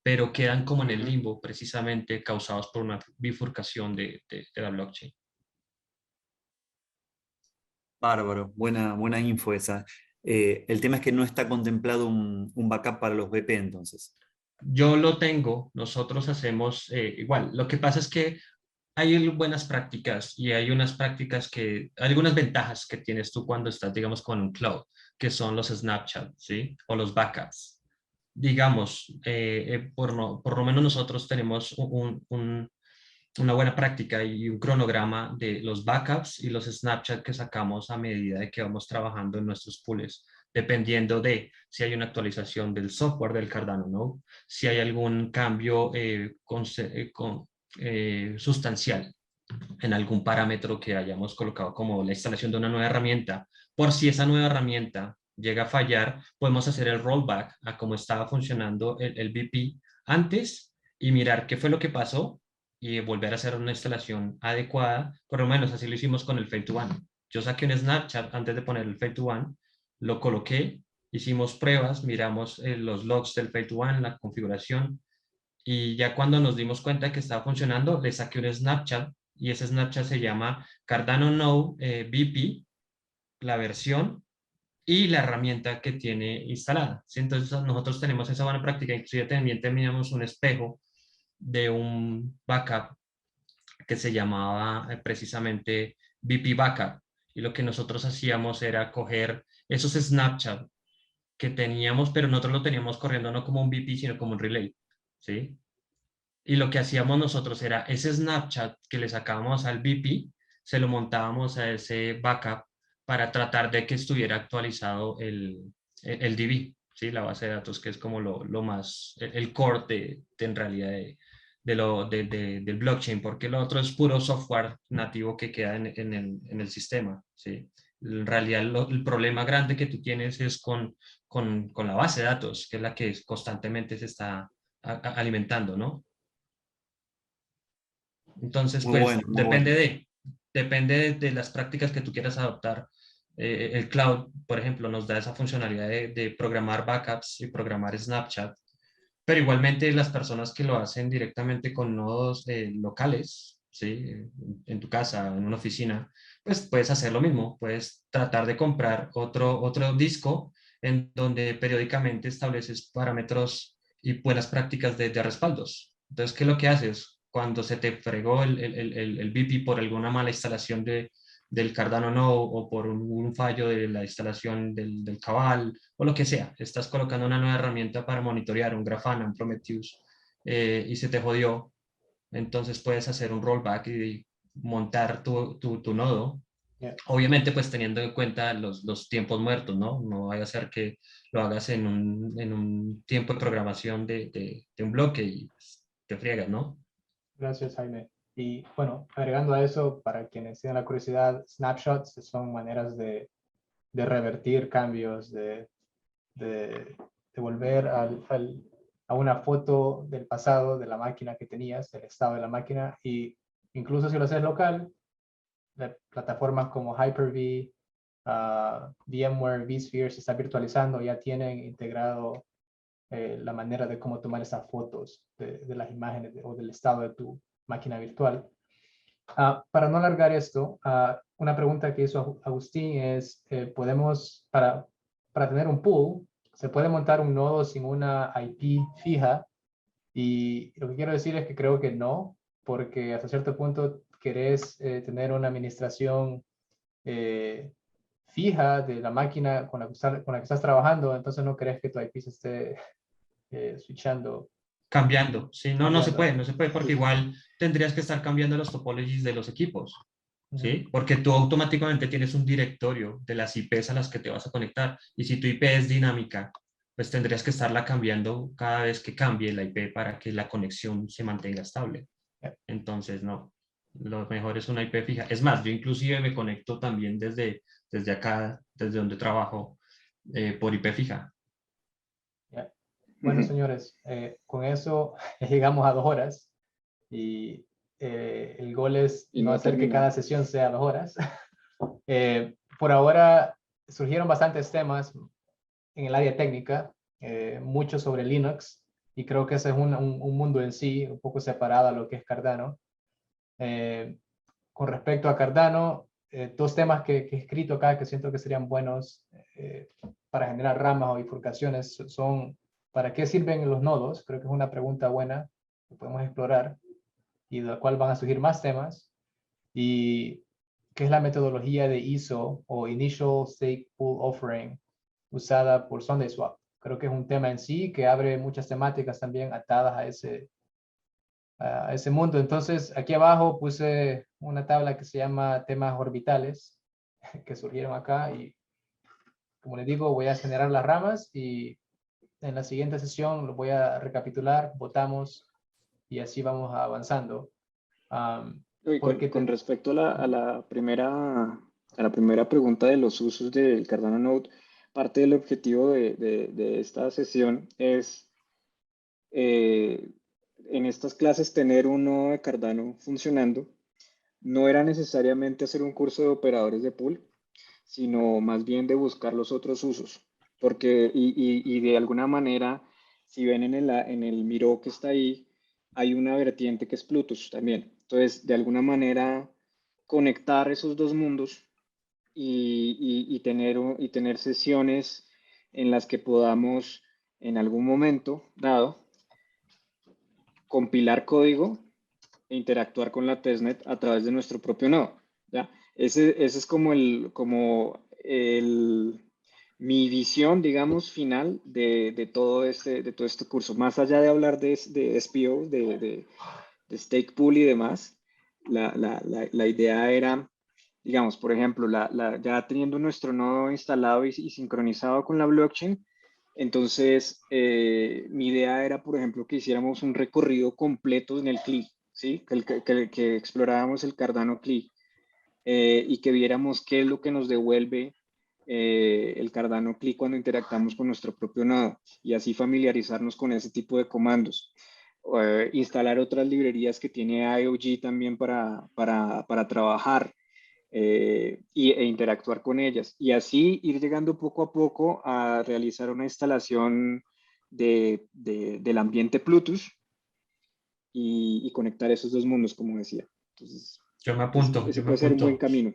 pero quedan como en el limbo, precisamente causados por una bifurcación de la blockchain. bárbaro, buena info esa. El tema es que no está contemplado un backup para los BP entonces. Yo lo tengo, nosotros hacemos igual. Lo que pasa es que hay buenas prácticas y hay unas prácticas algunas ventajas que tienes tú cuando estás, digamos, con un cloud, que son los Snapchat, ¿sí? O los backups. Digamos, por lo menos nosotros tenemos una buena práctica y un cronograma de los backups y los Snapchat que sacamos a medida de que vamos trabajando en nuestros pools, dependiendo de si hay una actualización del software del Cardano Node, si hay algún cambio sustancial en algún parámetro que hayamos colocado como la instalación de una nueva herramienta. Por si esa nueva herramienta llega a fallar, podemos hacer el rollback a cómo estaba funcionando el BP antes y mirar qué fue lo que pasó y volver a hacer una instalación adecuada. Por lo menos así lo hicimos con el Fade to One. Yo saqué un Snapchat antes de poner el Fade to One, lo coloqué, hicimos pruebas, miramos los logs del Fade to One, la configuración, y ya cuando nos dimos cuenta que estaba funcionando, le saqué un Snapchat y ese Snapchat se llama Cardano Node BP, la versión y la herramienta que tiene instalada. ¿Sí? Entonces nosotros tenemos esa buena práctica, inclusive también teníamos un espejo de un backup que se llamaba precisamente BP Backup. Y lo que nosotros hacíamos era coger esos Snapchat que teníamos, pero nosotros lo teníamos corriendo no como un BP, sino como un relay. ¿Sí? Y lo que hacíamos nosotros era ese Snapchat que le sacábamos al BP, se lo montábamos a ese backup para tratar de que estuviera actualizado el DB, ¿sí? La base de datos, que es como lo más, el core en realidad del blockchain, porque lo otro es puro software nativo que queda en el sistema, ¿sí? En realidad el problema grande que tú tienes es con la base de datos, que es la que constantemente se está alimentando, ¿no? Entonces, Muy pues bueno, muy bueno. depende de las prácticas que tú quieras adoptar. El cloud, por ejemplo, nos da esa funcionalidad de programar backups y programar Snapchat, pero igualmente las personas que lo hacen directamente con nodos locales, ¿sí? En tu casa, en una oficina, pues puedes hacer lo mismo, puedes tratar de comprar otro disco en donde periódicamente estableces parámetros y buenas prácticas de respaldos. Entonces, ¿qué es lo que haces? Cuando se te fregó el BP por alguna mala instalación del Cardano No o por un fallo de la instalación del Cabal o lo que sea, estás colocando una nueva herramienta para monitorear un Grafana, un Prometheus, y se te jodió, entonces puedes hacer un rollback y montar tu nodo. Yeah. Obviamente, pues teniendo en cuenta los tiempos muertos, ¿no? No vaya a ser que lo hagas en un tiempo de programación de un bloque y pues, te friegas, ¿no? Gracias, Jaime. Y bueno, agregando a eso, para quienes tienen la curiosidad, snapshots son maneras de revertir cambios, de volver a una foto del pasado de la máquina que tenías, del estado de la máquina, y incluso si lo haces local, plataformas como Hyper-V, VMware, vSphere se está virtualizando, ya tienen integrado la manera de cómo tomar esas fotos de las imágenes o del estado de tu máquina virtual. Para no alargar esto, una pregunta que hizo Agustín es, podemos, para tener un pool, ¿se puede montar un nodo sin una IP fija? Y lo que quiero decir es que creo que no, porque hasta cierto punto querés tener una administración fija de la máquina con la que estás trabajando, entonces no crees que tu IP se esté switchando. Cambiando, sí, no se Cambiando. puede, porque igual tendrías que estar cambiando los topologies de los equipos, ¿sí? Porque tú automáticamente tienes un directorio de las IPs a las que te vas a conectar, y si tu IP es dinámica, pues tendrías que estarla cambiando cada vez que cambie la IP para que la conexión se mantenga estable. Entonces, no, lo mejor es una IP fija. Es más, yo inclusive me conecto también desde acá, desde donde trabajo, por IP fija. Bueno, señores, con eso llegamos a 2 horas y el gol es Y no no ha hacer que terminado. cada sesión sea 2 horas. Por ahora surgieron bastantes temas en el área técnica, mucho sobre Linux, y creo que ese es un mundo en sí, un poco separado a lo que es Cardano. Con respecto a Cardano, 2 temas que he escrito acá que siento que serían buenos para generar ramas o bifurcaciones son: ¿para qué sirven los nodos? Creo que es una pregunta buena que podemos explorar y de la cual van a surgir más temas. Y qué es la metodología de ISO o Initial Stake Pool Offering usada por SundaySwap. Creo que es un tema en sí que abre muchas temáticas también atadas a ese mundo. Entonces, aquí abajo puse una tabla que se llama temas orbitales que surgieron acá, y como les digo, voy a generar las ramas y en la siguiente sesión lo voy a recapitular, votamos y así vamos avanzando. Y Porque con respecto a la primera pregunta de los usos del Cardano Node, parte del objetivo de esta sesión es en estas clases tener un nodo de Cardano funcionando. No era necesariamente hacer un curso de operadores de pool, sino más bien de buscar los otros usos. Porque, y de alguna manera, si ven en el Miro que está ahí, hay una vertiente que es Plutus también. Entonces, de alguna manera, conectar esos dos mundos y tener sesiones en las que podamos, en algún momento dado, compilar código e interactuar con la testnet a través de nuestro propio nodo. ¿Ya? Ese es como mi visión, digamos, final de todo este curso. Más allá de hablar de SPO, de stake pool y demás, la idea era, digamos, por ejemplo, ya teniendo nuestro nodo instalado y sincronizado con la blockchain, entonces mi idea era, por ejemplo, que hiciéramos un recorrido completo en el CLI, ¿sí? Que exploráramos el Cardano CLI y que viéramos qué es lo que nos devuelve el Cardano CLI cuando interactamos con nuestro propio nodo, y así familiarizarnos con ese tipo de comandos. Instalar otras librerías que tiene IOG también para trabajar e interactuar con ellas, y así ir llegando poco a poco a realizar una instalación del ambiente Plutus y conectar esos dos mundos, como decía. Entonces, Yo me apunto, ese yo me puede ser un buen apunto. camino.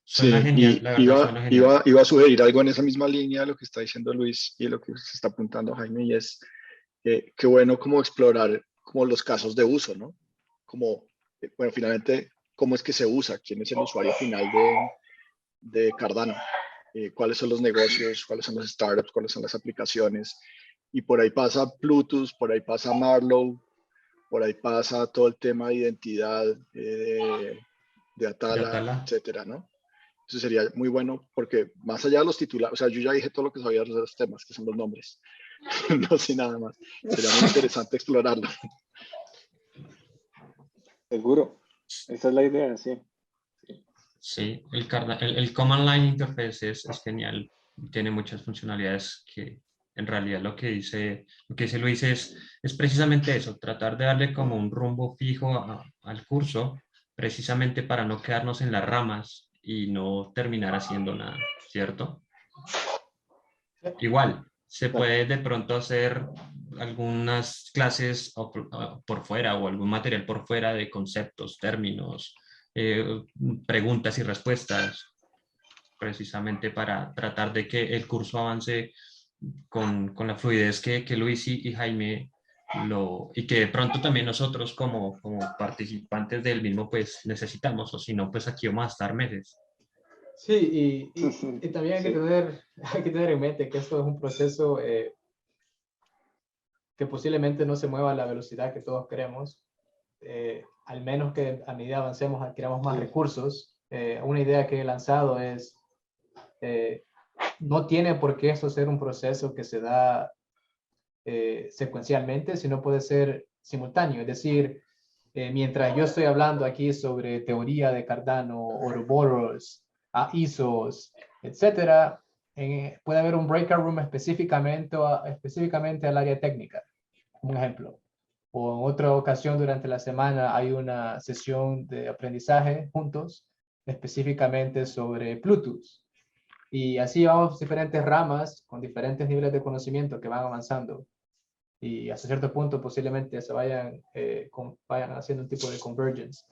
Suena Sí, genial, y la verdad, suena genial. iba a sugerir algo en esa misma línea de lo que está diciendo Luis y de lo que se está apuntando Jaime, y es qué bueno como explorar como los casos de uso, ¿no? Como, bueno, finalmente, ¿cómo es que se usa? ¿Quién es el usuario final de Cardano? ¿Cuáles son los negocios? ¿Cuáles son los startups? ¿Cuáles son las aplicaciones? Y por ahí pasa Plutus, por ahí pasa Marlowe, por ahí pasa todo el tema de identidad de Atala, Atala. etcétera, ¿no? Eso sería muy bueno porque más allá de los titulares, o sea, yo ya dije todo lo que sabía de los temas, que son los nombres. No sé nada más. Sería muy interesante explorarlo. Seguro. Esa es la idea, sí. Sí, el Command Line Interface es genial. Tiene muchas funcionalidades que en realidad lo que dice Luis es precisamente eso, tratar de darle como un rumbo fijo al curso, precisamente para no quedarnos en las ramas y no terminar haciendo nada, ¿cierto? Igual, se puede de pronto hacer algunas clases por fuera o algún material por fuera de conceptos, términos, preguntas y respuestas, precisamente para tratar de que el curso avance con la fluidez que Luis y Jaime y que de pronto también nosotros como participantes del mismo pues necesitamos, o si no pues aquí vamos a estar meses. Sí, y también hay que, Sí. hay que tener en mente que esto es un proceso que posiblemente no se mueva a la velocidad que todos queremos, al menos que a medida avancemos adquiramos más recursos. Una idea que he lanzado es, no tiene por qué esto ser un proceso que se da secuencialmente, sino puede ser simultáneo, es decir, mientras yo estoy hablando aquí sobre teoría de Cardano, Ouroboros, ISOs, etcétera, puede haber un breakout room específicamente al área técnica, como un ejemplo. O en otra ocasión durante la semana hay una sesión de aprendizaje juntos, específicamente sobre Bluetooth. Y así vamos diferentes ramas con diferentes niveles de conocimiento que van avanzando. Y hasta cierto punto posiblemente se vayan haciendo un tipo de convergence.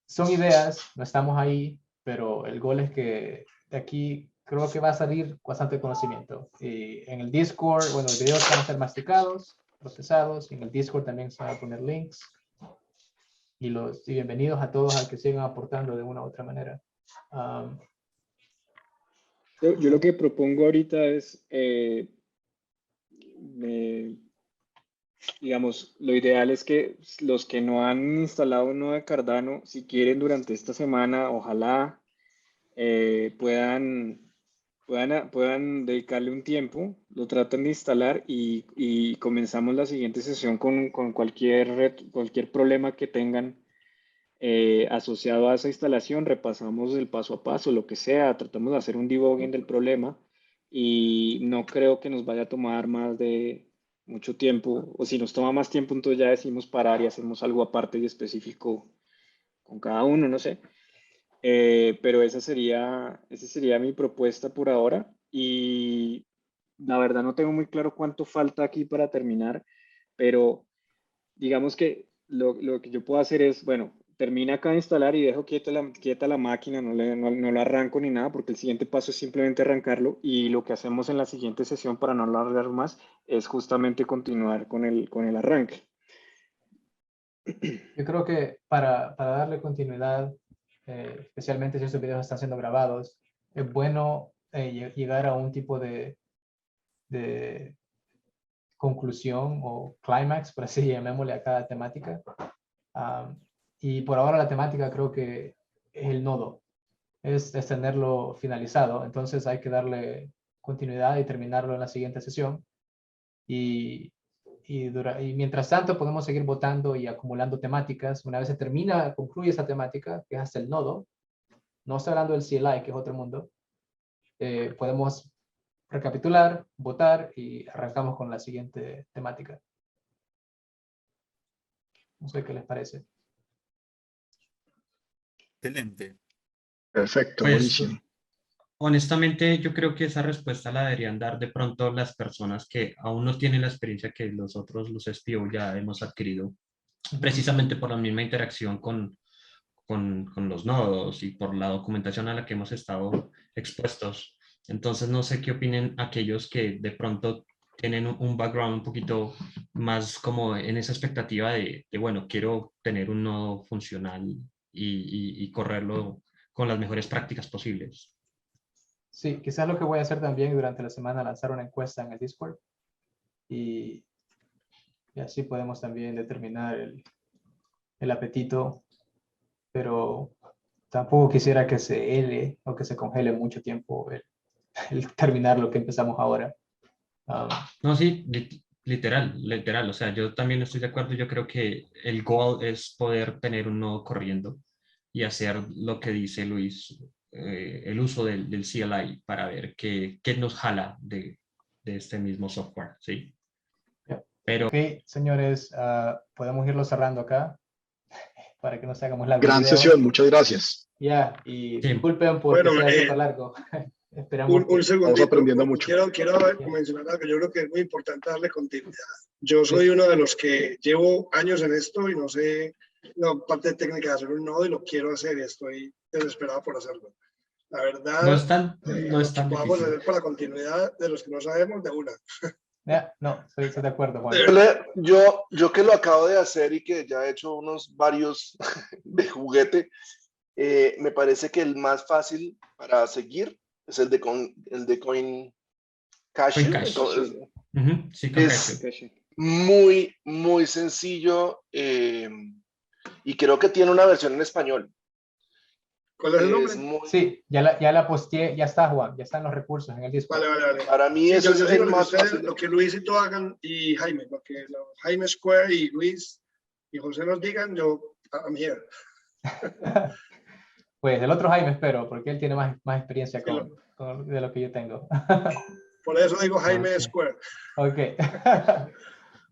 Son ideas, no estamos ahí, pero el gol es que de aquí creo que va a salir bastante conocimiento. Y en el Discord, bueno, los videos van a ser masticados, procesados, y en el Discord también se van a poner links. Y bienvenidos a todos a que sigan aportando de una u otra manera. Yo lo que propongo ahorita es, digamos, lo ideal es que los que no han instalado uno de Cardano, si quieren durante esta semana, ojalá puedan dedicarle un tiempo, lo tratan de instalar y comenzamos la siguiente sesión con cualquier problema que tengan asociado a esa instalación, repasamos el paso a paso, lo que sea, tratamos de hacer un debugging del problema y no creo que nos vaya a tomar más de mucho tiempo, o si nos toma más tiempo, entonces ya decimos parar y hacemos algo aparte y específico con cada uno, no sé. Pero esa sería mi propuesta por ahora y la verdad no tengo muy claro cuánto falta aquí para terminar, pero digamos que lo que yo puedo hacer es, bueno, termina acá de instalar y dejo quieta la máquina, no la arranco ni nada, porque el siguiente paso es simplemente arrancarlo y lo que hacemos en la siguiente sesión para no alargar más es justamente continuar con el arranque. Yo creo que para darle continuidad, especialmente si estos videos están siendo grabados, es bueno llegar a un tipo de conclusión o clímax, por así llamémosle a cada temática. Y por ahora la temática creo que es el nodo, es tenerlo finalizado. Entonces hay que darle continuidad y terminarlo en la siguiente sesión. Y mientras tanto podemos seguir votando y acumulando temáticas. Una vez se concluye esa temática, que es hasta el nodo, no estoy hablando del CLI, que es otro mundo, podemos recapitular, votar y arrancamos con la siguiente temática. No sé qué les parece. Excelente. Perfecto, Pues buenísimo. honestamente yo creo que esa respuesta la deberían dar de pronto las personas que aún no tienen la experiencia que nosotros los SPO ya hemos adquirido. precisamente por la misma interacción con los nodos y por la documentación a la que hemos estado expuestos. Entonces, no sé qué opinen aquellos que de pronto tienen un background un poquito más como en esa expectativa de bueno, quiero tener un nodo funcional y correrlo con las mejores prácticas posibles. Sí, quizás lo que voy a hacer también durante la semana, lanzar una encuesta en el Discord y así podemos también determinar el apetito, pero tampoco quisiera que se hele o que se congele mucho tiempo el terminar lo que empezamos ahora. No, sí, literal. O sea, yo también estoy de acuerdo. Yo creo que el goal es poder tener un nodo corriendo y hacer lo que dice Luis, el uso del CLI para ver qué nos jala de este mismo software, ¿sí? Yeah. Pero Ok, señores, podemos irlo cerrando acá para que no se hagamos largo el Gran video. sesión, muchas gracias. Ya, y Sí. disculpen por que sea súper largo. Esperamos Un que... segundito. Estamos aprendiendo mucho. Quiero mencionar algo. Yo creo que es muy importante darle continuidad. Yo soy uno de los que llevo años en esto y no sé la parte técnica de hacer un nodo y lo quiero hacer y estoy desesperado por hacerlo. La verdad, no es tan podamos difícil. hacer para la continuidad de los que no sabemos de una. Ya, no, estoy de acuerdo, Juan. Yo que lo acabo de hacer y que ya he hecho varios de juguete, me parece que el más fácil para seguir es el de Coin Cash. CoinCash. Sí, Es CoinCash. muy, muy sencillo y creo que tiene una versión en español. ¿Cuál es el nombre? Sí, ya la posteé, ya está, Juan, ya están los recursos en el Discord. Vale. Para mí Sí, eso yo es digo el más fácil. lo que Luis y tú hagan y Jaime, Jaime Square y Luis y José nos digan, I'm here. Pues el otro Jaime espero, porque él tiene más experiencia de lo que yo tengo. Por eso digo Jaime Okay. Square. Ok.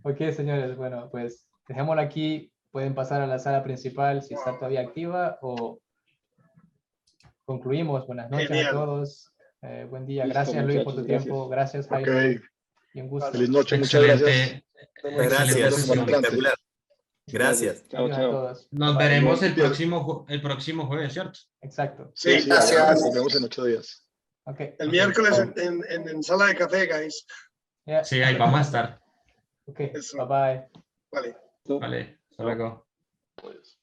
Ok, señores, bueno, pues dejémoslo aquí. Pueden pasar a la sala principal si está todavía activa o concluimos. Buenas noches Genial. a todos. Buen día. Listo, Gracias, Luis, por tu muchachos, tiempo. Gracias, Jaime. Ok, Y un gusto. feliz noche, muchas gracias. Excelente Gracias, sesión. espectacular. Gracias. Chao, Adiós a chao. todos. Nos Bye. veremos Bye. el próximo jueves, ¿cierto? Exacto. Sí, Sí, Gracias. nos vemos en 8 días. Ok. el miércoles en sala de café, guys. Yeah. Sí, ahí vamos a estar. Ok. Eso. Bye bye. Vale. Vale, hasta luego. Pues.